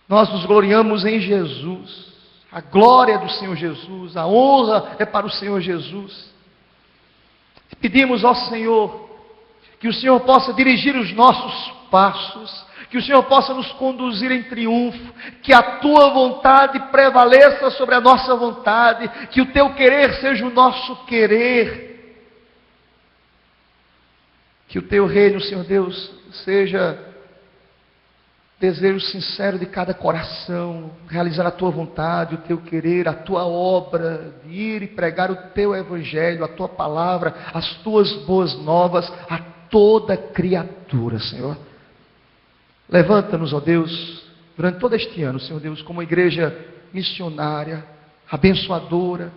Speaker 1: Nós nos gloriamos em Jesus. A glória é do Senhor Jesus, a honra é para o Senhor Jesus. Pedimos ao Senhor que o Senhor possa dirigir os nossos passos, que o Senhor possa nos conduzir em triunfo, que a tua vontade prevaleça sobre a nossa vontade, que o teu querer seja o nosso querer, que o teu reino, Senhor Deus, seja desejo sincero de cada coração, realizar a tua vontade, o teu querer, a tua obra, de ir e pregar o teu evangelho, a tua palavra, as tuas boas novas a toda criatura, Senhor. Levanta-nos, ó Deus, durante todo este ano, Senhor Deus, como uma igreja missionária, abençoadora,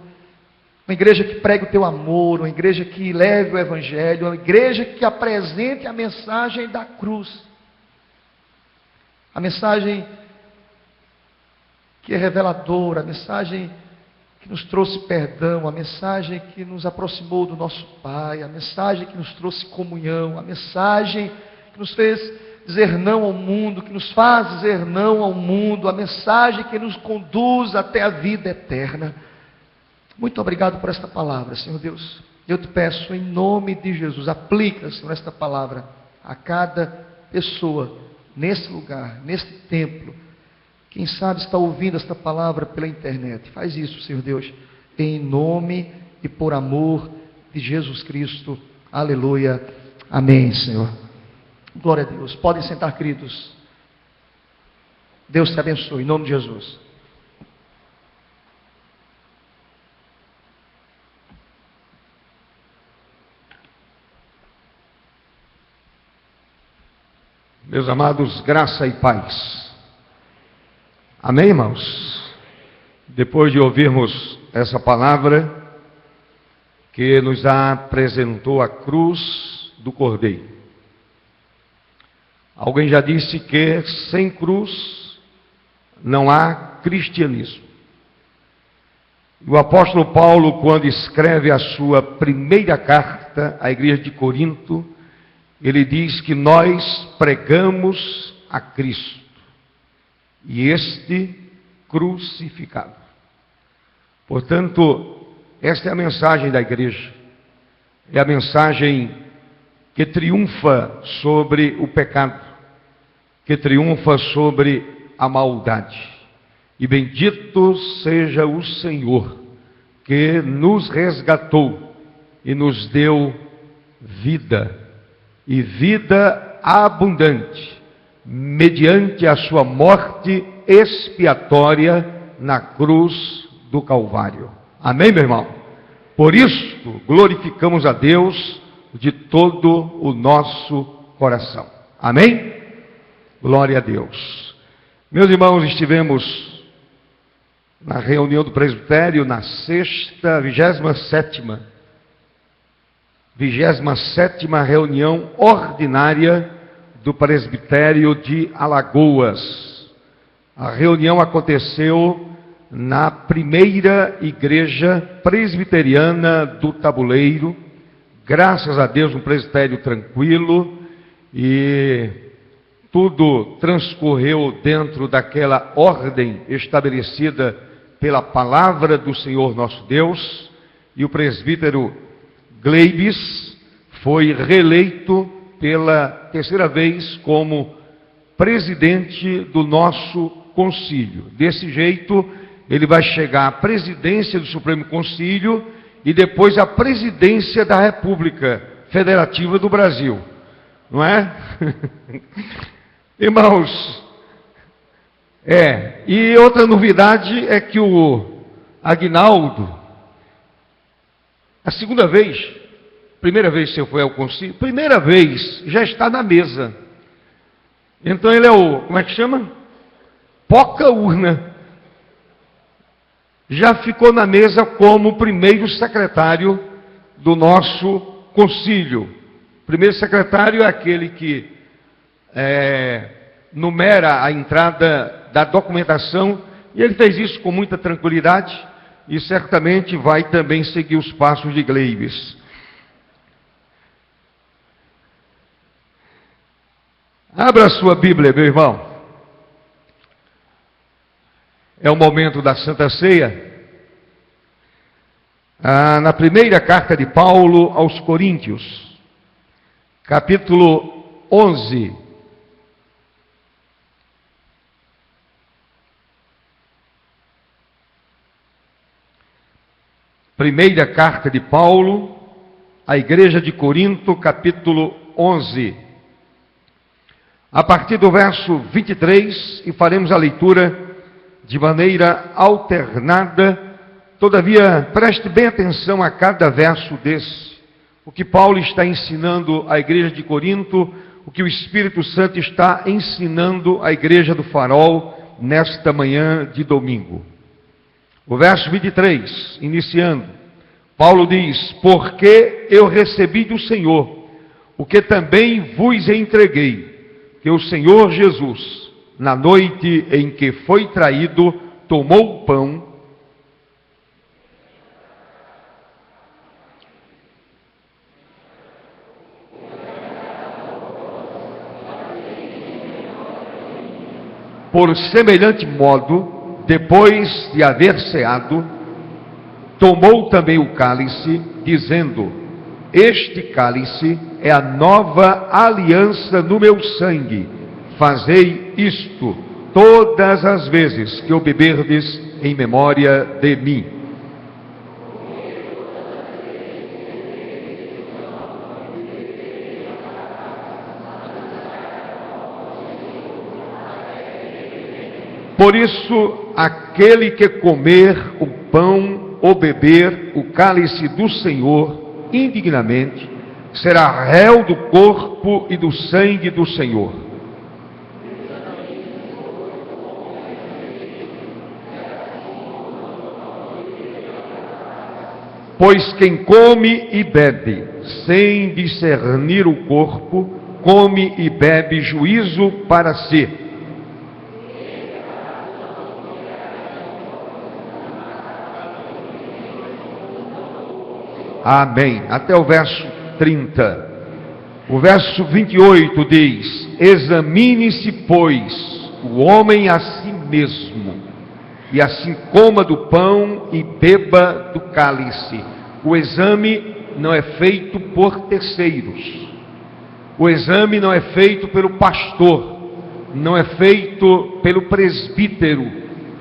Speaker 1: uma igreja que pregue o teu amor, uma igreja que leve o evangelho, uma igreja que apresente a mensagem da cruz. A mensagem que é reveladora, a mensagem que nos trouxe perdão, a mensagem que nos aproximou do nosso Pai, a mensagem que nos trouxe comunhão, a mensagem que nos fez dizer não ao mundo, que nos faz dizer não ao mundo, a mensagem que nos conduz até a vida eterna. Muito obrigado por esta palavra, Senhor Deus. Eu te peço, em nome de Jesus, aplica, Senhor, esta palavra a cada pessoa nesse lugar, neste templo. Quem sabe está ouvindo esta palavra pela internet. Faz isso, Senhor Deus, em nome e por amor de Jesus Cristo. Aleluia. Amém, Senhor. Glória a Deus. Podem sentar, queridos. Deus te abençoe, em nome de Jesus.
Speaker 6: Meus amados, graça e paz. Amém, irmãos? Depois de ouvirmos essa palavra que nos apresentou a cruz do Cordeiro. Alguém já disse que sem cruz não há cristianismo. O apóstolo Paulo, quando escreve a sua primeira carta à igreja de Corinto, ele diz que nós pregamos a Cristo e este crucificado. Portanto, esta é a mensagem da igreja. É a mensagem que triunfa sobre o pecado, que triunfa sobre a maldade. E bendito seja o Senhor que nos resgatou e nos deu vida. E vida abundante, mediante a sua morte expiatória na cruz do Calvário. Amém, meu irmão? Por isto, glorificamos a Deus de todo o nosso coração. Amém? Glória a Deus. Meus irmãos, estivemos na reunião do presbitério na sexta, 27ª reunião ordinária do presbitério de Alagoas. A reunião aconteceu na primeira igreja presbiteriana do Tabuleiro. Graças a Deus, um presbitério tranquilo, e tudo transcorreu dentro daquela ordem estabelecida pela palavra do Senhor nosso Deus, e o presbítero Gleibes foi reeleito pela terceira vez como presidente do nosso concílio. Desse jeito, ele vai chegar à presidência do Supremo Concílio e depois à presidência da República Federativa do Brasil. Não é? Irmãos, e outra novidade é que o Aguinaldo, a segunda vez Primeira vez que o senhor foi ao concílio? Primeira vez, já está na mesa. Então ele é o, como é que chama? Poca urna. Já ficou na mesa como primeiro secretário do nosso concílio. Primeiro secretário é aquele que numera a entrada da documentação, e ele fez isso com muita tranquilidade, e certamente vai também seguir os passos de Gleives. Abra a sua Bíblia, meu irmão. É o momento da Santa Ceia. Na primeira carta de Paulo aos Coríntios, capítulo 11. Primeira carta de Paulo à igreja de Corinto, capítulo 11. A partir do verso 23, e faremos a leitura de maneira alternada. Todavia, preste bem atenção a cada verso desse. O que Paulo está ensinando à igreja de Corinto, o que o Espírito Santo está ensinando à igreja do Farol nesta manhã de domingo. O verso 23, iniciando, Paulo diz: porque eu recebi do Senhor o que também vos entreguei, que o Senhor Jesus, na noite em que foi traído, tomou o pão, por semelhante modo, depois de haver ceado, tomou também o cálice, dizendo: este cálice é a nova aliança no meu sangue. Fazei isto todas as vezes que o beberdes em memória de mim. Por isso, aquele que comer o pão ou beber o cálice do Senhor indignamente, será réu do corpo e do sangue do Senhor. Pois quem come e bebe sem discernir o corpo, come e bebe juízo para si. Amém. Até o verso 30. O verso 28 diz: examine-se, pois, o homem a si mesmo, e assim coma do pão e beba do cálice. O exame não é feito por terceiros. O exame não é feito pelo pastor, não é feito pelo presbítero,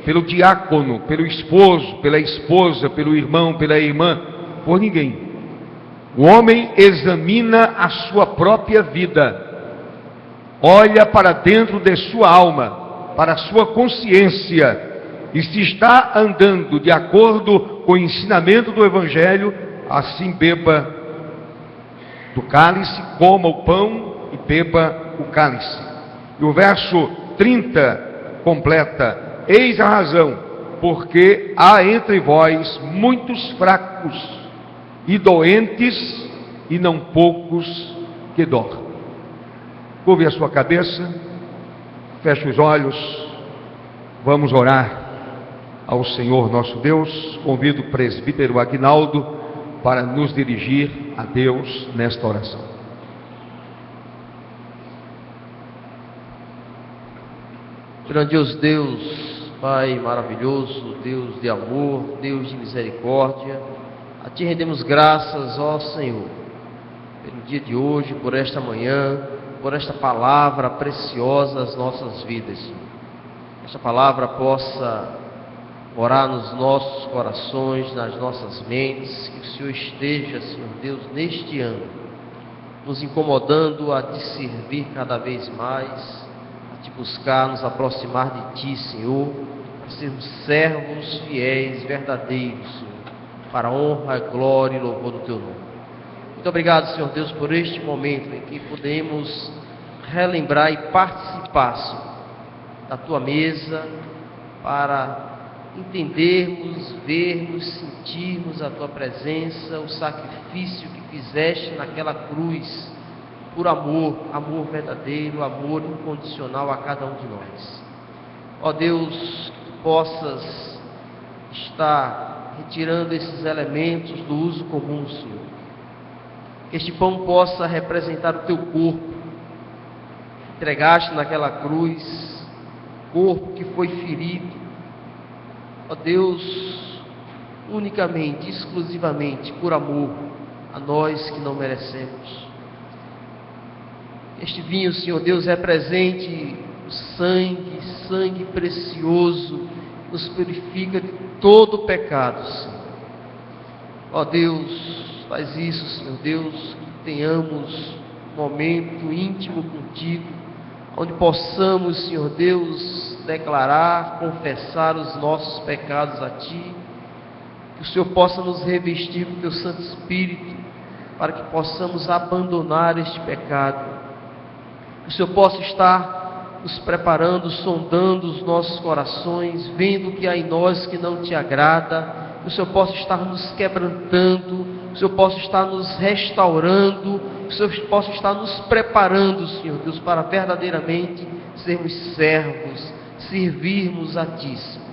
Speaker 6: pelo diácono, pelo esposo, pela esposa, pelo irmão, pela irmã, por ninguém. O homem examina a sua própria vida, olha para dentro de sua alma, para a sua consciência, e se está andando de acordo com o ensinamento do Evangelho, assim beba do cálice, coma o pão e beba o cálice. E o verso 30 completa: eis a razão, porque há entre vós muitos fracos e doentes, e não poucos que dormem. Curve a sua cabeça, feche os olhos, vamos orar ao Senhor nosso Deus. Convido o presbítero Aguinaldo para nos dirigir a Deus nesta oração.
Speaker 7: Grandioso Deus, Pai maravilhoso, Deus de amor, Deus de misericórdia, a Ti rendemos graças, ó Senhor, pelo dia de hoje, por esta manhã, por esta palavra preciosa às nossas vidas. Esta palavra possa morar nos nossos corações, nas nossas mentes, que o Senhor esteja, Senhor Deus, neste ano, nos incomodando a Te servir cada vez mais, a Te buscar, nos aproximar de Ti, Senhor, para sermos servos fiéis, verdadeiros, Senhor, para a honra, glória e louvor do Teu nome. Muito obrigado, Senhor Deus, por este momento em que podemos relembrar e participar, Senhor, da Tua mesa, para entendermos, vermos, sentirmos a Tua presença, o sacrifício que fizeste naquela cruz, por amor, amor verdadeiro, amor incondicional a cada um de nós. Ó Deus, que Tu possas estar retirando esses elementos do uso comum, Senhor. Que este pão possa representar o Teu corpo, que entregaste naquela cruz, corpo que foi ferido, ó Deus, unicamente, exclusivamente, por amor a nós que não merecemos. Este vinho, Senhor Deus, represente o sangue precioso, nos purifica de todo o pecado, Senhor. Ó Deus, faz isso, Senhor Deus, que tenhamos um momento íntimo contigo, onde possamos, Senhor Deus, declarar, confessar os nossos pecados a Ti, que o Senhor possa nos revestir com o Teu Santo Espírito, para que possamos abandonar este pecado, que o Senhor possa estar nos preparando, sondando os nossos corações, vendo o que há em nós que não Te agrada, que o Senhor possa estar nos quebrantando, que o Senhor possa estar nos restaurando, que o Senhor possa estar nos preparando, Senhor Deus, para verdadeiramente sermos servos, servirmos a Ti, Senhor.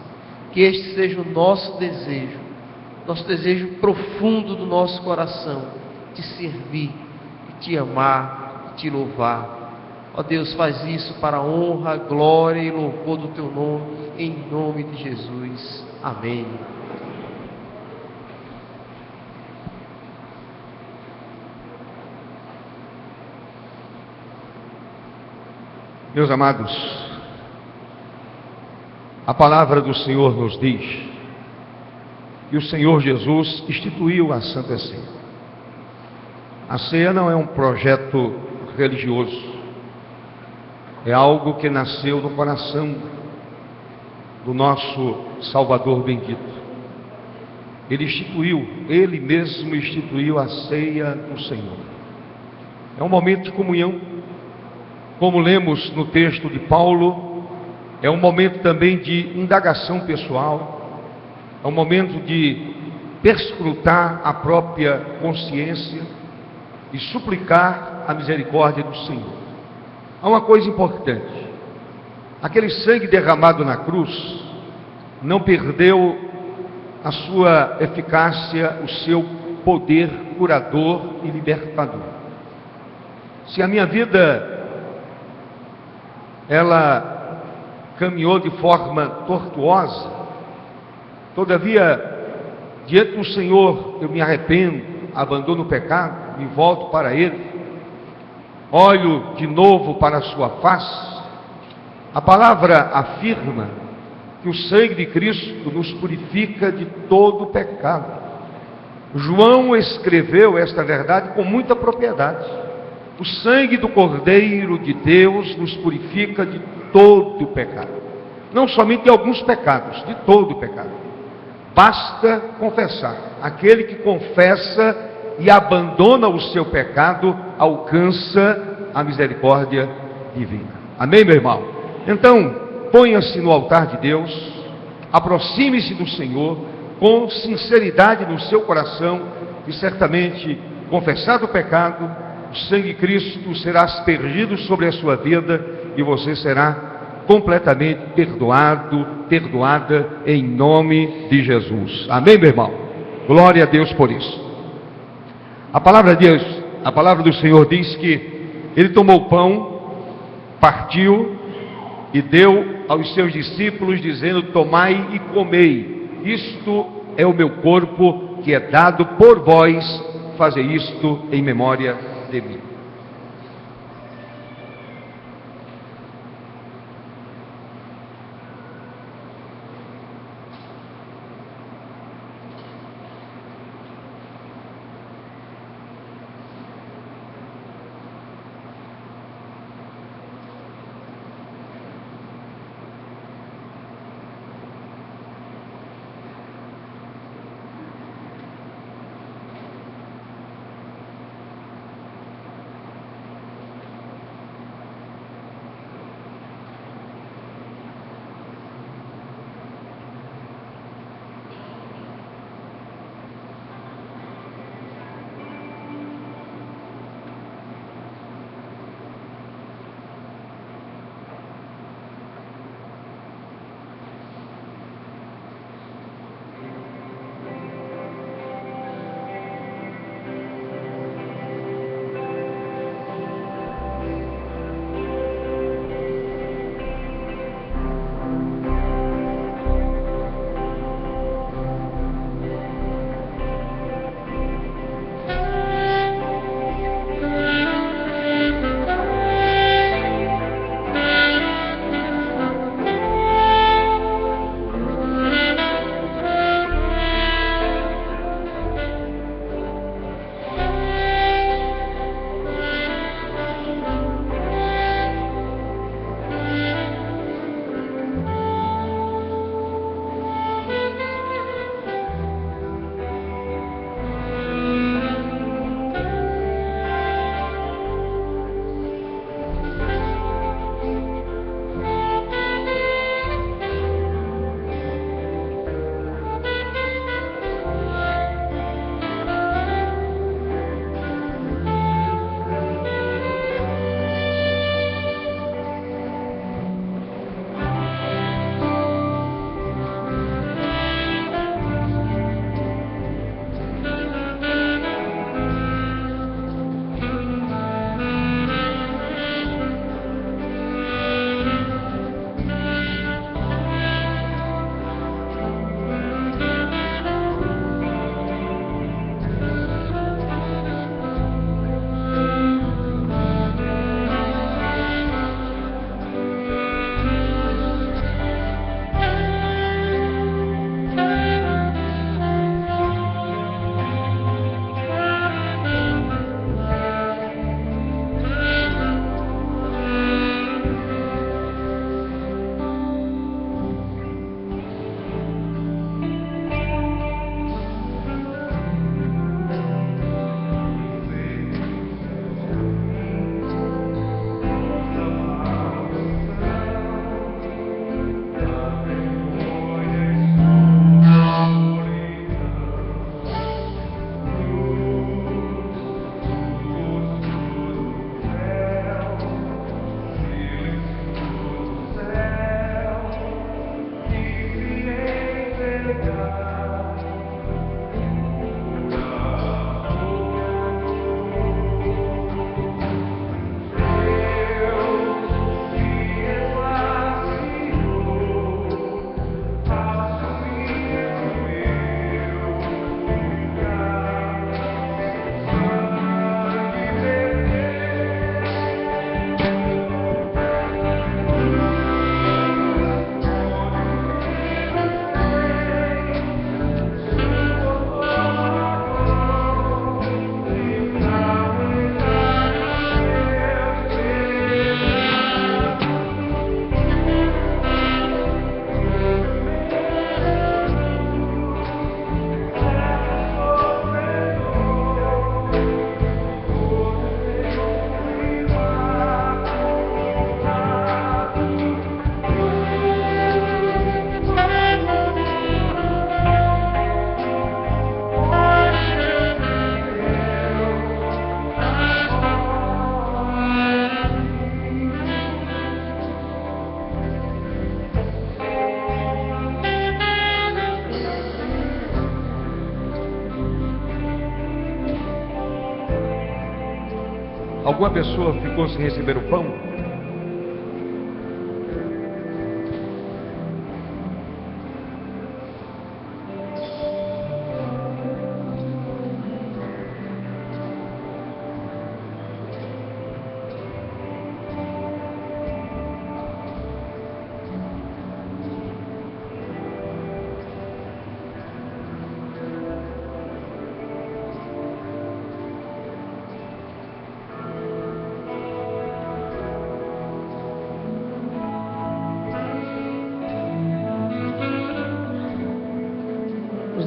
Speaker 7: Que este seja o nosso desejo profundo do nosso coração, Te servir, Te amar, Te louvar. Ó Deus, faz isso para a honra, glória e louvor do Teu nome, em nome de Jesus. Amém.
Speaker 6: Meus amados, a palavra do Senhor nos diz que o Senhor Jesus instituiu a Santa Ceia. A ceia não é um projeto religioso, é algo que nasceu no coração do nosso Salvador bendito. Ele mesmo instituiu a ceia do Senhor. É um momento de comunhão, como lemos no texto de Paulo, é um momento também de indagação pessoal, é um momento de perscrutar a própria consciência e suplicar a misericórdia do Senhor. Há uma coisa importante: aquele sangue derramado na cruz não perdeu a sua eficácia, o seu poder curador e libertador. Se a minha vida ela caminhou de forma tortuosa, todavia, diante do Senhor eu me arrependo, abandono o pecado, me volto para Ele, olho de novo para a sua face. A palavra afirma que o sangue de Cristo nos purifica de todo o pecado. João escreveu esta verdade com muita propriedade. O sangue do Cordeiro de Deus nos purifica de todo o pecado. Não somente de alguns pecados, de todo o pecado. Basta confessar. Aquele que confessa e abandona o seu pecado, alcança a misericórdia divina. Amém, meu irmão? Então, ponha-se no altar de Deus, aproxime-se do Senhor, com sinceridade no seu coração, e certamente, confessado o pecado, o sangue de Cristo será aspergido sobre a sua vida, e você será completamente perdoada, em nome de Jesus. Amém, meu irmão? Glória a Deus por isso. A palavra de Deus, a palavra do Senhor diz que Ele tomou o pão, partiu e deu aos seus discípulos, dizendo: tomai e comei, isto é o meu corpo que é dado por vós, fazei isto em memória de mim. Alguma pessoa ficou sem receber o pão?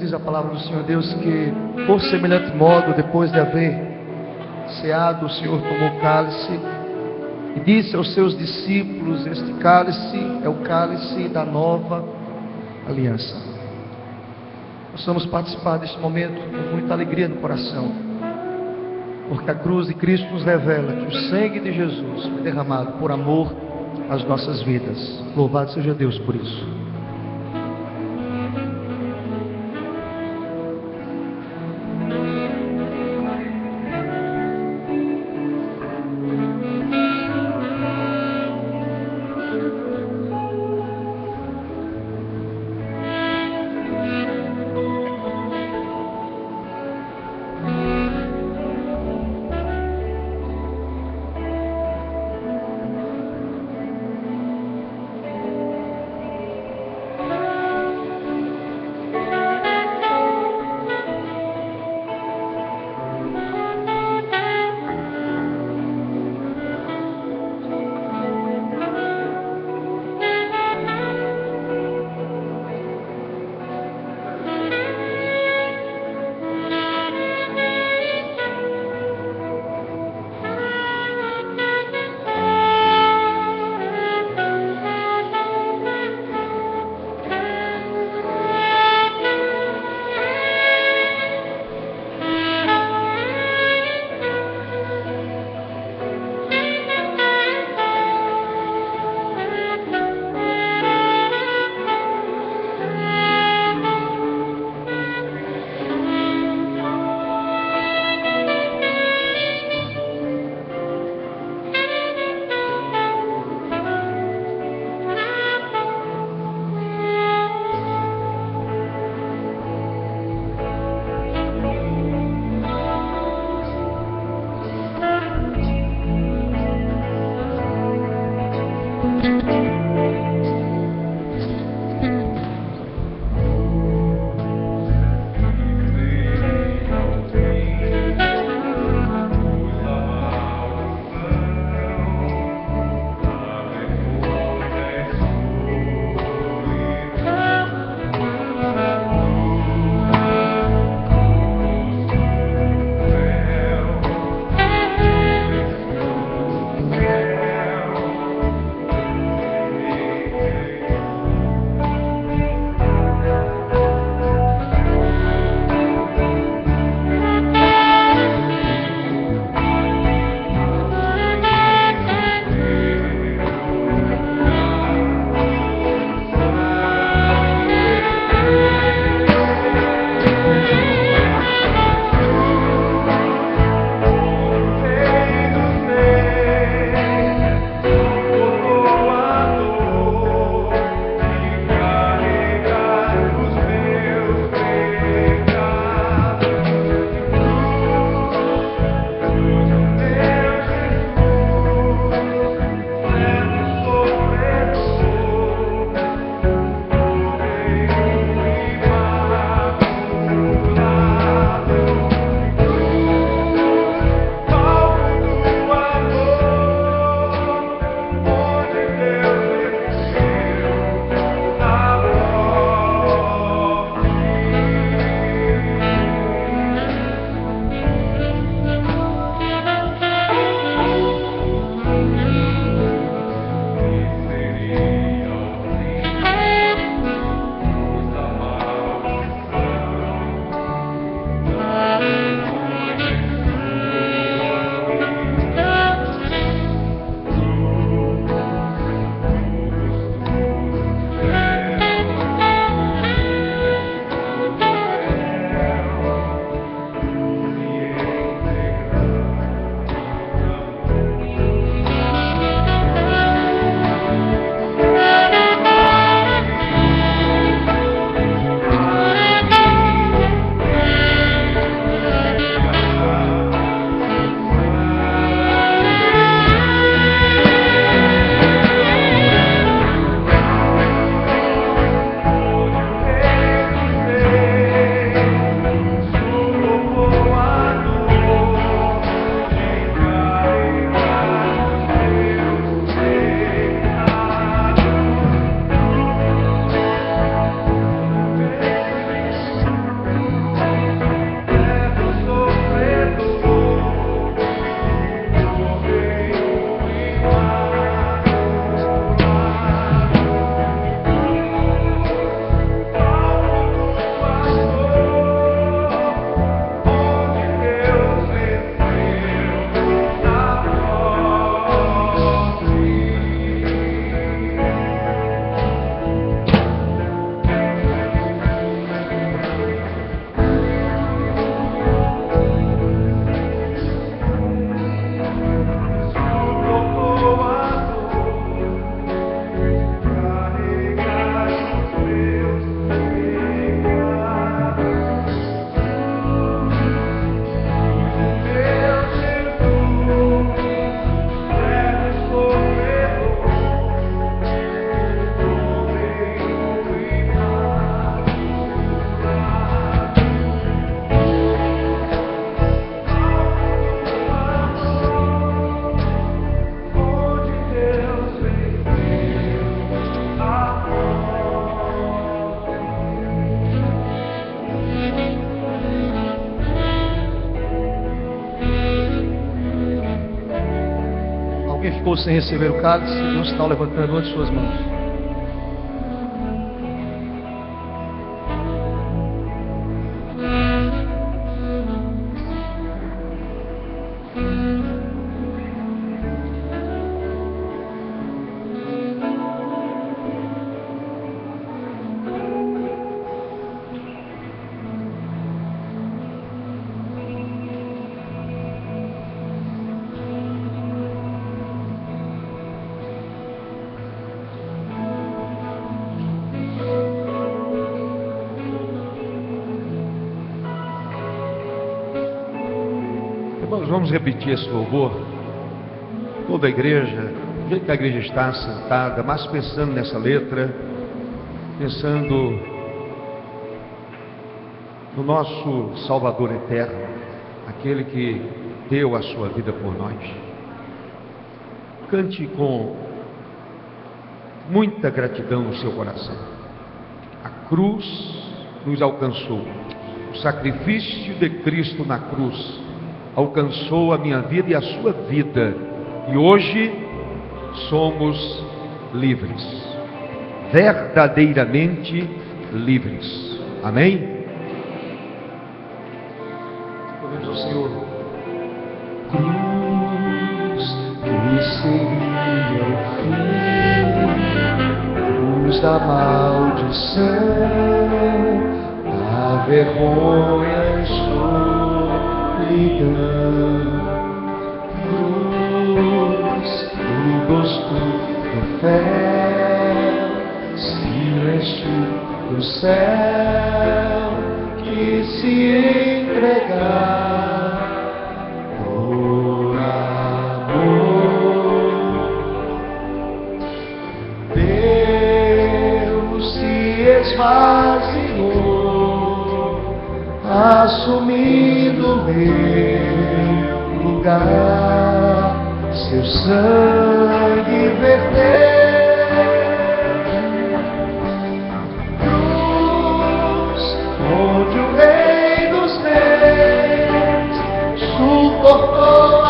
Speaker 1: Diz a palavra do Senhor Deus que, por semelhante modo, depois de haver ceado, o Senhor tomou o cálice e disse aos seus discípulos: este cálice é o cálice da nova aliança. Nós vamos participar deste momento com muita alegria no coração, porque a cruz de Cristo nos revela que o sangue de Jesus foi derramado por amor às nossas vidas. Louvado seja Deus por isso. Quem ficou sem receber o cálice, não está levantando uma de suas mãos.
Speaker 6: Irmãos, vamos repetir esse louvor. Toda a igreja, do jeito que a igreja está sentada, mas pensando nessa letra, pensando no nosso Salvador eterno, aquele que deu a sua vida por nós. Cante com muita gratidão no seu coração. A cruz nos alcançou. O sacrifício de Cristo na cruz alcançou a minha vida e a sua vida, e hoje somos livres, verdadeiramente livres. Amém?
Speaker 1: Podemos ao Senhor.
Speaker 5: Cruz que seria o fim, cruz da maldição, a vergonha e cruz, o gosto do fel, silêncio do céu, que se entregar por amor. Deus se esvaziou, assumindo meu lugar, seu sangue verteu. Cruz, onde o Rei dos Reis suportou a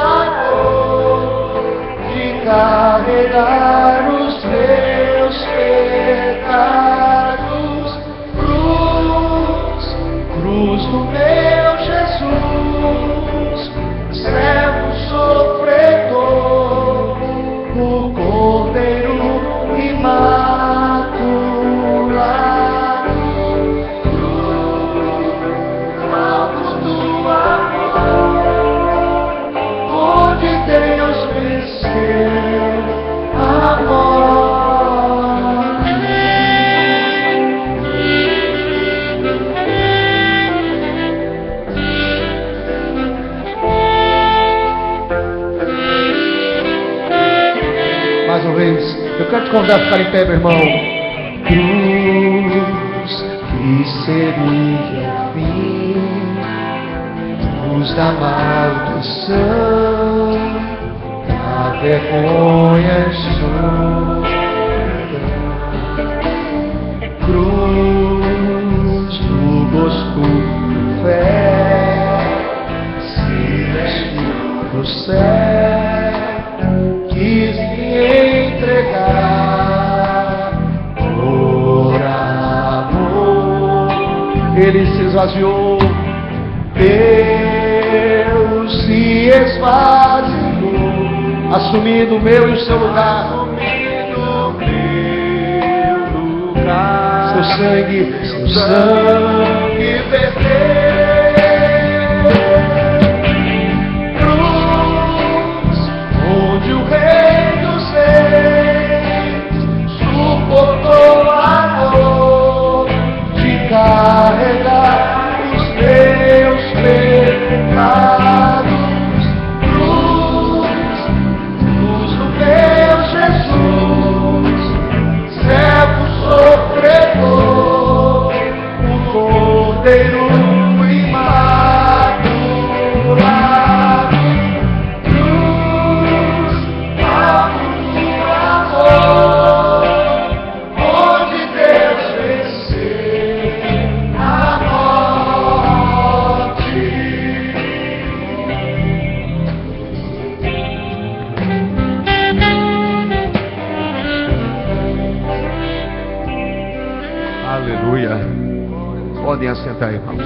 Speaker 5: dor de carregar os meus pecados. Cruz do meu Jesus, servo sofredor, o Cordeiro imaculado. Alto do amor, onde Deus venceu a morte. Mais uma vez, eu quero te convidar a ficar em pé, meu irmão. Cruz que seria o fim, cruz da maldição, da vergonha e solidão. Cruz do gosto do fé, silêncio do céu, quis me entregar por amor. Ele se esvaziou, Deus se esvaziou, assumindo o meu e o seu lugar. Seu sangue verteu. Cruz, onde o Rei dos Reis suportou a dor de carregar os meus pecados. Cruz do meu Jesus, servo sofredor, o Cordeiro
Speaker 6: sentar, irmãos.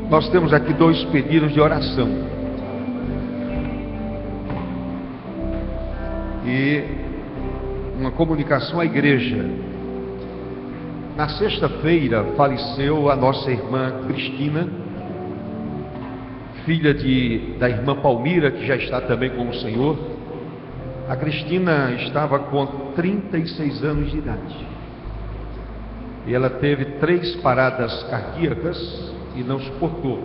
Speaker 6: Nós temos aqui 2 pedidos de oração. E uma comunicação à igreja. Na sexta-feira faleceu a nossa irmã Cristina, filha da irmã Palmira, que já está também com o Senhor. A Cristina estava com 36 anos de idade. E ela teve 3 paradas cardíacas e não suportou.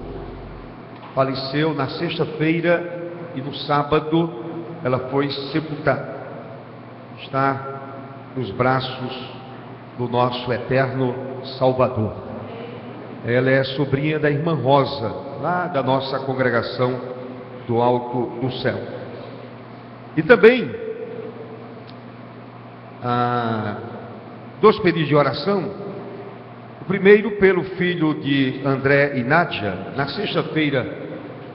Speaker 6: Faleceu na sexta-feira e no sábado ela foi sepultada. Está nos braços do nosso eterno Salvador. Ela é sobrinha da irmã Rosa, lá da nossa congregação do Alto do Céu. E também 2 pedidos de oração. O primeiro pelo filho de André e Nádia. Na sexta-feira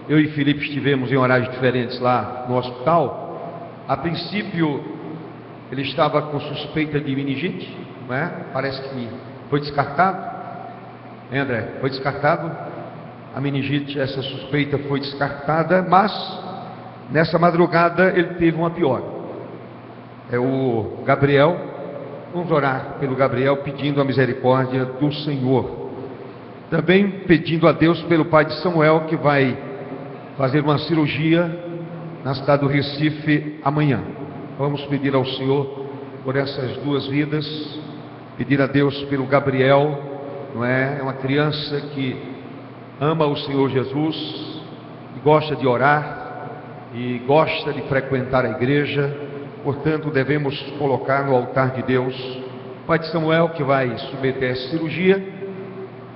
Speaker 6: eu e Felipe estivemos em horários diferentes lá no hospital. A princípio ele estava com suspeita de meningite, não é? Parece que foi descartado, André? Foi descartado a meningite, essa suspeita foi descartada, mas nessa madrugada ele teve uma pior. É o Gabriel. Vamos orar pelo Gabriel, pedindo a misericórdia do Senhor. Também pedindo a Deus pelo pai de Samuel, que vai fazer uma cirurgia na cidade do Recife amanhã. Vamos pedir ao Senhor por essas 2 vidas, pedir a Deus pelo Gabriel, não é? É uma criança que ama o Senhor Jesus, e gosta de orar, e gosta de frequentar a igreja, portanto devemos colocar no altar de Deus o pai de Samuel, que vai submeter a cirurgia,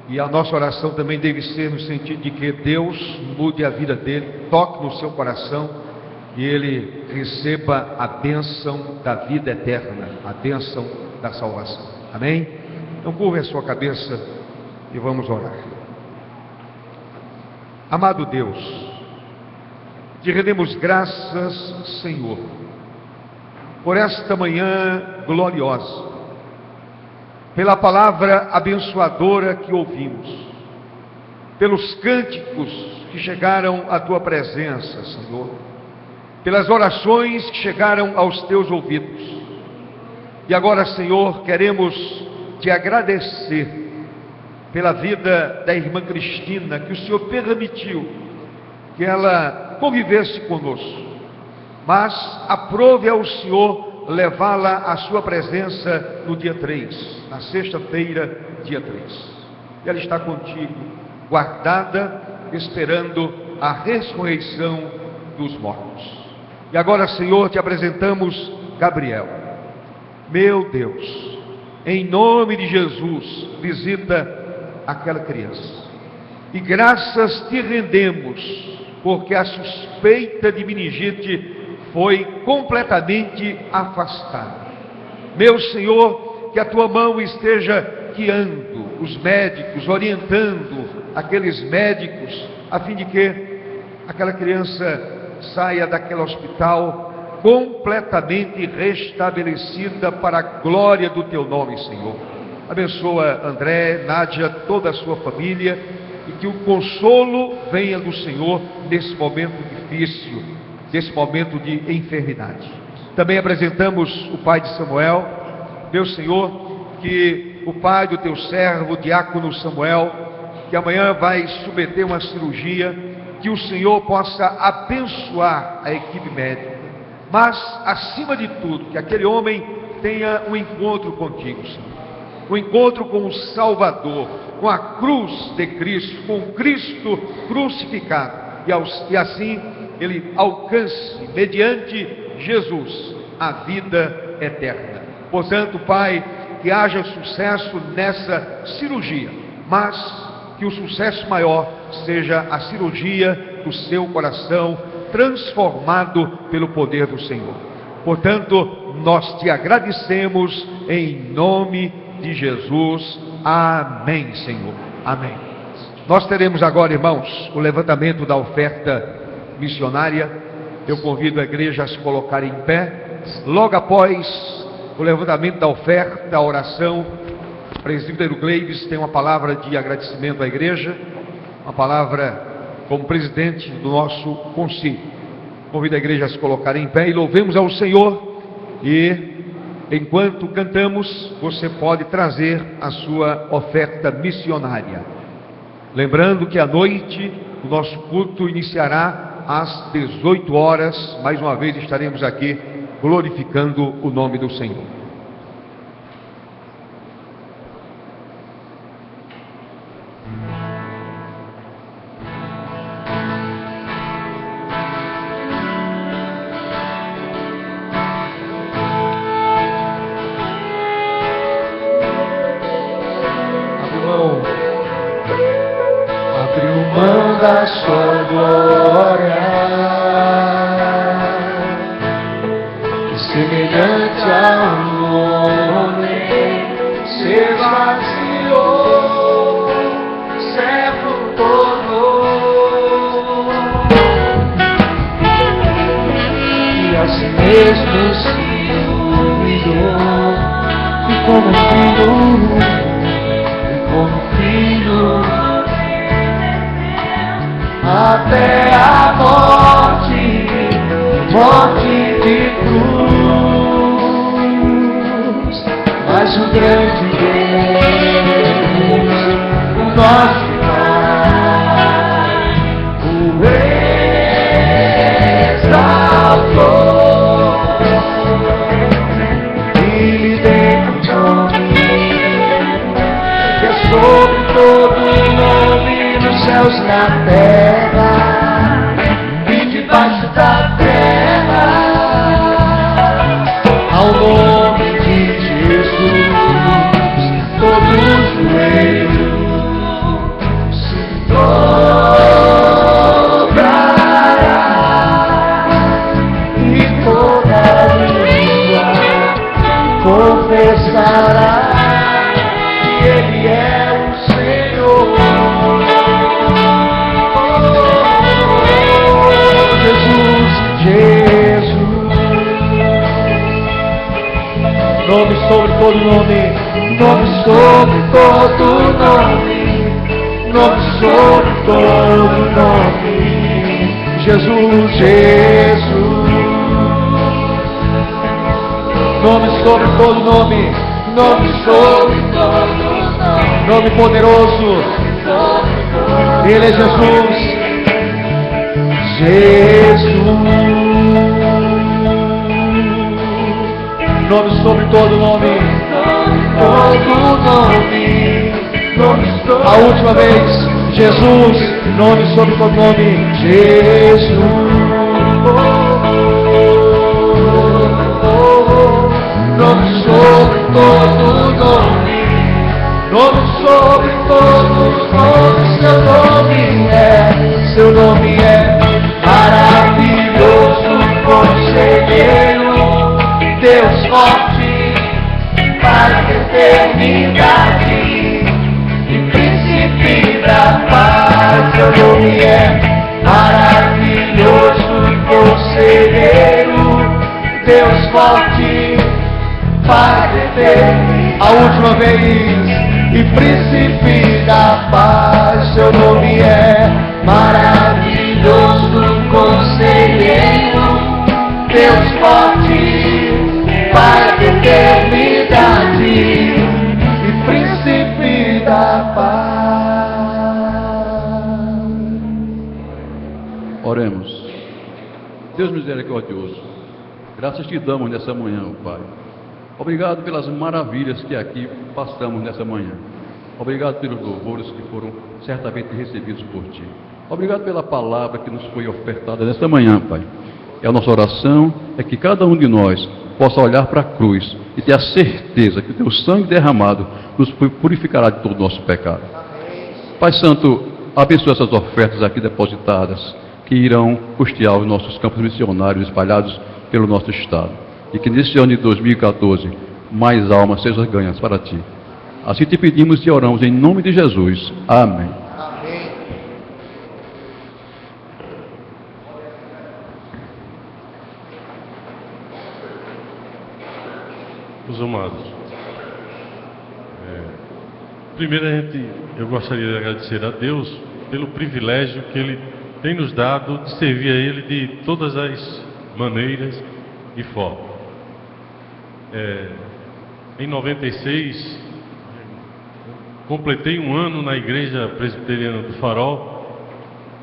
Speaker 6: e a nossa oração também deve ser no sentido de que Deus mude a vida dele, toque no seu coração, e ele receba a bênção da vida eterna, a bênção da salvação. Amém? Então curva a sua cabeça e vamos orar. Amado Deus, te rendemos graças, Senhor, por esta manhã gloriosa, pela palavra abençoadora que ouvimos, pelos cânticos que chegaram à tua presença, Senhor, pelas orações que chegaram aos teus ouvidos. E agora, Senhor, queremos te agradecer pela vida da irmã Cristina, que o Senhor permitiu que ela convivesse conosco, mas aprove ao Senhor levá-la à sua presença no dia 3, na sexta-feira, dia 3. E ela está contigo, guardada, esperando a ressurreição dos mortos. E agora, Senhor, te apresentamos Gabriel. Meu Deus, em nome de Jesus, visita aquela criança. E graças te rendemos, porque a suspeita de meningite foi completamente afastada. Meu Senhor, que a tua mão esteja guiando os médicos, orientando aqueles médicos, a fim de que aquela criança saia daquele hospital completamente restabelecida para a glória do teu nome, Senhor. Abençoa André, Nádia, toda a sua família, e que o consolo venha do Senhor nesse momento difícil, nesse momento de enfermidade. Também apresentamos o pai de Samuel, meu Senhor, que o pai do teu servo, o diácono Samuel, que amanhã vai submeter uma cirurgia, que o Senhor possa abençoar a equipe médica, mas acima de tudo, que aquele homem tenha um encontro contigo, Senhor. Um encontro com o Salvador, com a cruz de Cristo, com Cristo crucificado, e assim ele alcance, mediante Jesus, a vida eterna. Portanto, Pai, que haja sucesso nessa cirurgia, mas que o sucesso maior seja a cirurgia do seu coração, transformado pelo poder do Senhor. Portanto, nós te agradecemos em nome de Jesus. Amém, Senhor. Amém. Nós teremos agora, irmãos, o levantamento da oferta missionária. Eu convido a igreja a se colocar em pé. Logo após o levantamento da oferta, da oração. O presbítero Gleives tem uma palavra de agradecimento à igreja, uma palavra como presidente do nosso conselho. Convido a igreja a se colocar em pé e louvemos ao Senhor. E enquanto cantamos, você pode trazer a sua oferta missionária. Lembrando que à noite o nosso culto iniciará às 18 horas. Mais uma vez estaremos aqui glorificando o nome do Senhor.
Speaker 5: Abriu mão da sua glória, semelhante a um homem, se esvaziou, servo tornou, e a si mesmo se humilhou, e como filho, até a morte de cruz. Mas o grande Deus, o nosso Pai, o exaltou e lhe deu um nome que é sobre todo nome, nos céus e na terra e debaixo da terra. Ao nome de Jesus todo joelho se dobrará e toda língua confessará que Ele é o Senhor. Nome sobre todo nome, nome sobre todo nome, nome sobre todo nome, Jesus, Jesus. Nome sobre todo nome, nome sobre todo nome, nome poderoso, Ele é Jesus, Jesus. Nome sobre todo nome, a última vez, Jesus, nome sobre todo nome, Jesus. Nome sobre todo nome, nome sobre todos os nomes, seu nome é maravilhoso, conselheiro, Deus forte, Pai de eternidade e príncipe da paz. Seu nome é maravilhoso, conselheiro, Deus forte, Pai de eternidade. A última vez, e príncipe da paz. Seu nome é maravilhoso, conselheiro, Deus forte, Pai de eternidade e príncipe da paz.
Speaker 8: Oremos. Deus misericordioso, graças te damos nessa manhã, Pai. Obrigado pelas maravilhas que aqui passamos nessa manhã. Obrigado pelos louvores que foram certamente recebidos por ti. Obrigado pela palavra que nos foi ofertada nesta manhã, Pai. E a nossa oração é que cada um de nós possa olhar para a cruz e ter a certeza que o teu sangue derramado nos purificará de todo o nosso pecado. Pai Santo, abençoa essas ofertas aqui depositadas, que irão custear os nossos campos missionários espalhados pelo nosso estado. E que neste ano de 2014, mais almas sejam ganhas para ti. Assim te pedimos e oramos em nome de Jesus. Amém.
Speaker 5: Amém.
Speaker 4: Os irmãos amados. Primeiro, eu gostaria de agradecer a Deus pelo privilégio que Ele tem nos dado de servir a Ele de todas as maneiras e formas. Em 96, completei um ano na Igreja Presbiteriana do Farol.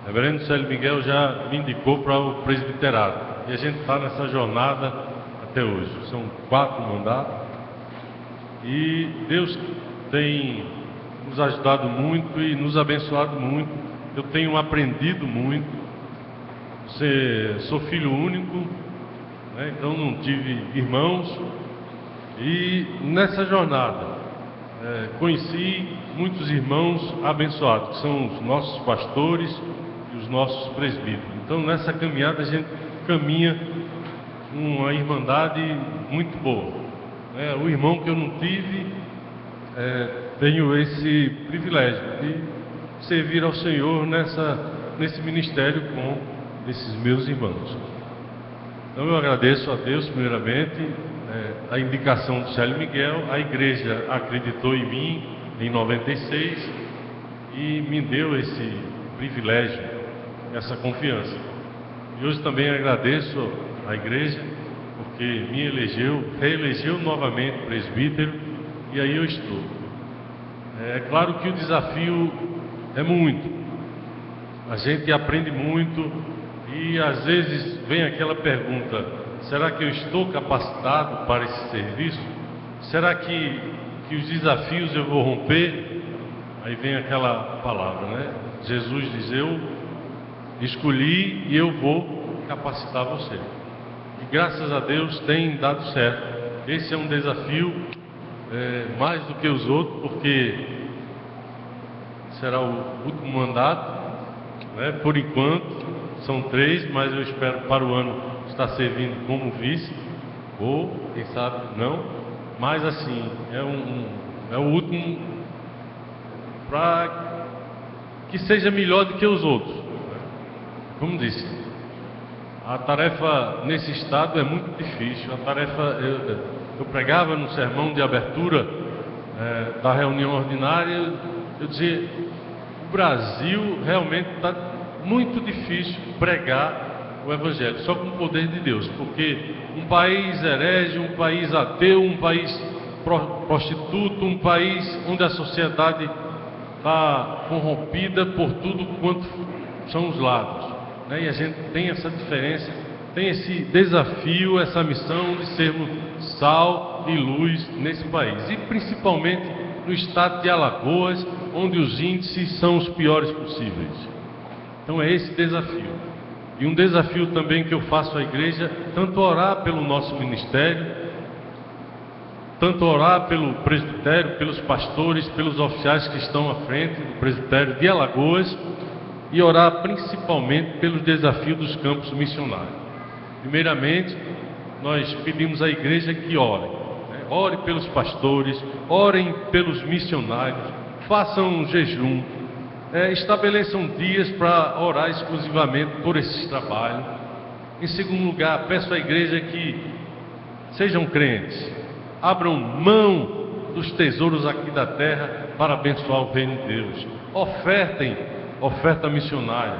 Speaker 4: O reverendo Célio Miguel já me indicou para o presbiterato. E a gente está nessa jornada até hoje. São 4 mandatos. E Deus tem nos ajudado muito e nos abençoado muito. Eu tenho aprendido muito. Sou filho único, né? Então não tive irmãos. E nessa jornada conheci muitos irmãos abençoados, que são os nossos pastores e os nossos presbíteros. Então nessa caminhada a gente caminha uma irmandade muito boa. O irmão que eu não tive, tenho esse privilégio de servir ao Senhor nesse ministério com esses meus irmãos. Então eu agradeço a Deus primeiramente a indicação do Célio Miguel. A igreja acreditou em mim em 96 e me deu esse privilégio, essa confiança. E hoje também agradeço à igreja porque me reelegeu novamente presbítero, e aí eu estou. É claro que o desafio é muito. A gente aprende muito e às vezes vem aquela pergunta: será que eu estou capacitado para esse serviço? Será que os desafios eu vou romper? Aí vem aquela palavra, né? Jesus diz: eu escolhi e eu vou capacitar você. E graças a Deus tem dado certo. Esse é um desafio mais do que os outros, porque será o último mandato, né? Por enquanto são 3, mas eu espero para o ano estar servindo como vice, ou quem sabe não, mas assim, é o último, para que seja melhor do que os outros, né? Como disse, a tarefa nesse estado é muito difícil. A tarefa, eu pregava no sermão de abertura da reunião ordinária, eu dizia: o Brasil realmente está muito difícil pregar o Evangelho, só com o poder de Deus, porque um país herege, um país ateu, um país prostituto, um país onde a sociedade está corrompida por tudo quanto são os lados, né? E a gente tem essa diferença, tem esse desafio, essa missão de sermos sal e luz nesse país, e principalmente no estado de Alagoas, onde os índices são os piores possíveis. Então é esse desafio. E um desafio também que eu faço à igreja, tanto orar pelo nosso ministério, tanto orar pelo presbitério, pelos pastores, pelos oficiais que estão à frente do presbitério de Alagoas, e orar principalmente pelos desafios dos campos missionários. Primeiramente, nós pedimos à igreja que ore, né? Ore pelos pastores, orem pelos missionários, façam um jejum, estabeleçam dias para orar exclusivamente por esses trabalhos. Em segundo lugar, peço à igreja que sejam crentes, abram mão dos tesouros aqui da terra para abençoar o reino de Deus. Oferta missionária,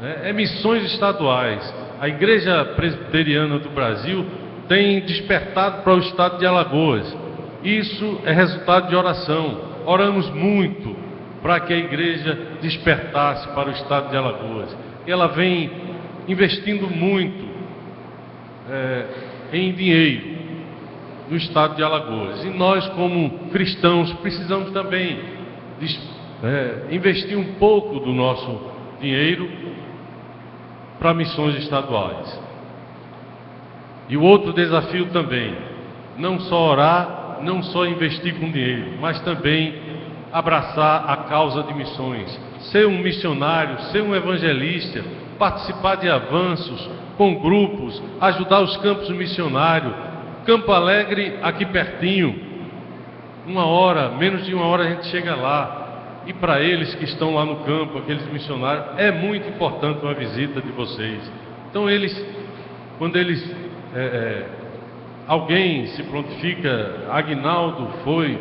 Speaker 4: né? Missões estaduais. A Igreja Presbiteriana do Brasil tem despertado para o estado de Alagoas. Isso é resultado de oração. Oramos muito para que a igreja despertasse para o estado de Alagoas. Ela vem investindo muito em dinheiro no estado de Alagoas. E nós, como cristãos, precisamos também investir um pouco do nosso dinheiro para missões estaduais. E o outro desafio também, não só orar, não só investir com dinheiro, mas também abraçar a causa de missões, ser um missionário, ser um evangelista, participar de avanços com grupos, ajudar os campos missionários. Campo Alegre, aqui pertinho, menos de uma hora a gente chega lá. E para eles que estão lá no campo, aqueles missionários, é muito importante uma visita de vocês. Então quando eles alguém se prontifica, Aguinaldo foi,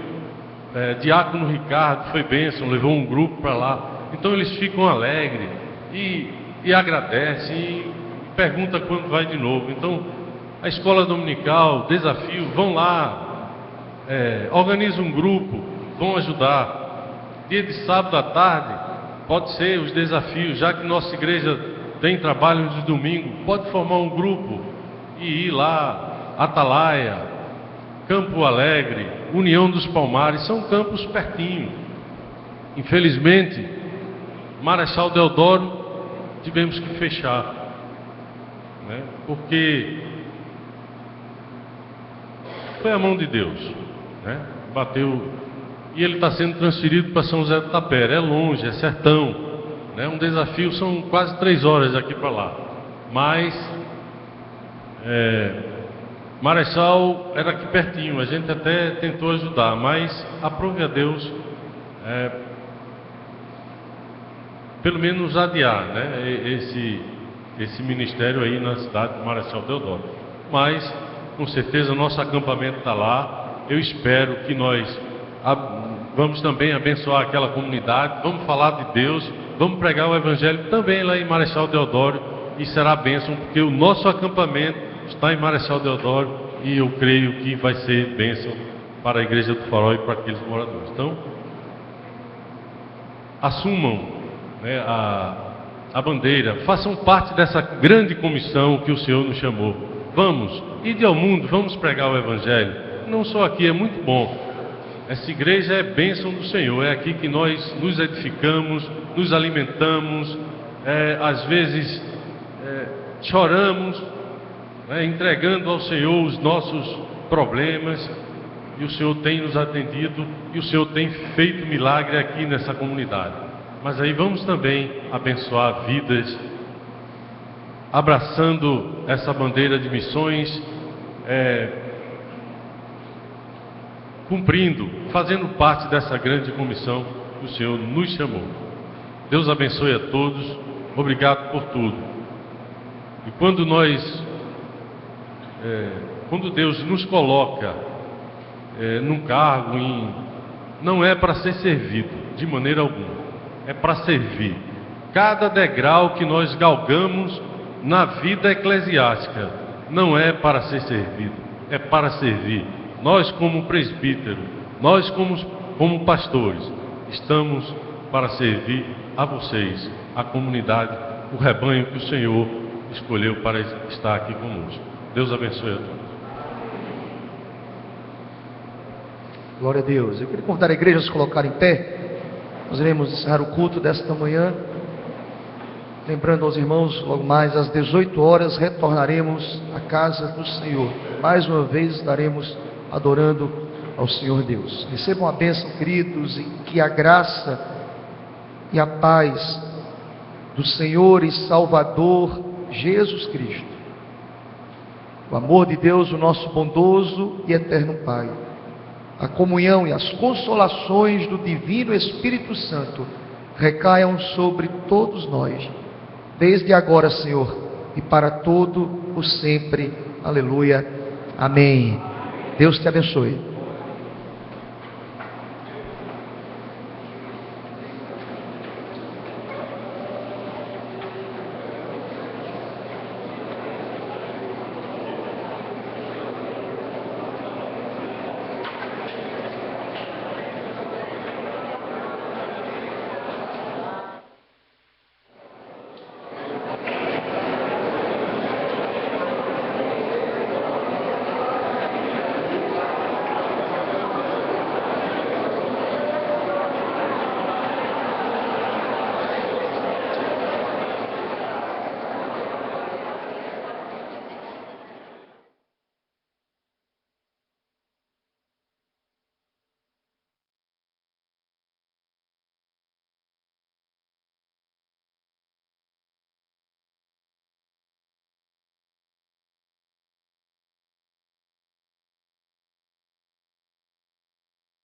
Speaker 4: Diácono Ricardo foi bênção, levou um grupo para lá. Então eles ficam alegres e agradecem e perguntam quando vai de novo. Então a escola dominical, desafio, vão lá, organiza um grupo, vão ajudar. Dia de sábado à tarde, pode ser os desafios, já que nossa igreja tem trabalho de domingo, pode formar um grupo e ir lá, Atalaia, Campo Alegre, União dos Palmares, são campos pertinho. Infelizmente, Marechal Deodoro tivemos que fechar, né? Porque foi a mão de Deus, né? Bateu, e ele está sendo transferido para São José do Tapera, é longe, é sertão, né? Um desafio, são quase 3 horas daqui para lá, mas Marechal era aqui pertinho, a gente até tentou ajudar, mas aprove a Deus pelo menos adiar, né, esse ministério aí na cidade de Marechal Deodoro. Mas com certeza nosso acampamento está lá. Eu espero que nós vamos também abençoar aquela comunidade, vamos falar de Deus, vamos pregar o Evangelho também lá em Marechal Deodoro, e será bênção, porque o nosso acampamento está em Marechal Deodoro, e eu creio que vai ser bênção para a Igreja do Farol e para aqueles moradores. Então, assumam, né, a bandeira, façam parte dessa grande comissão que o Senhor nos chamou. Vamos, ide ao mundo, vamos pregar o Evangelho. Não só aqui, é muito bom. Essa igreja é bênção do Senhor, é aqui que nós nos edificamos, nos alimentamos, às vezes choramos, entregando ao Senhor os nossos problemas, e o Senhor tem nos atendido, e o Senhor tem feito milagre aqui nessa comunidade. Mas aí vamos também abençoar vidas, abraçando essa bandeira de missões, cumprindo, fazendo parte dessa grande comissão que o Senhor nos chamou. Deus abençoe a todos, obrigado por tudo. E quando Deus nos coloca num cargo, não é para ser servido, de maneira alguma, é para servir. Cada degrau que nós galgamos na vida eclesiástica não é para ser servido, é para servir. Nós como presbítero, nós como pastores, estamos para servir a vocês, a comunidade, o rebanho que o Senhor escolheu para estar aqui conosco. Deus abençoe a todos.
Speaker 1: Glória a Deus. Eu queria convidar a igreja a se colocar em pé. Nós iremos encerrar o culto desta manhã. Lembrando aos irmãos, logo mais às 18 horas retornaremos à casa do Senhor. Mais uma vez estaremos adorando ao Senhor Deus. Recebam a bênção, queridos, e que a graça e a paz do Senhor e Salvador Jesus Cristo, o amor de Deus, o nosso bondoso e eterno Pai, a comunhão e as consolações do Divino Espírito Santo recaiam sobre todos nós, desde agora, Senhor, e para todo o sempre. Aleluia. Amém. Deus te abençoe.